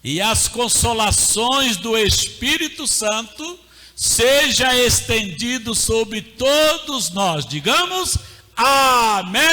G: e as consolações do Espírito Santo seja estendido sobre todos nós. Digamos amém.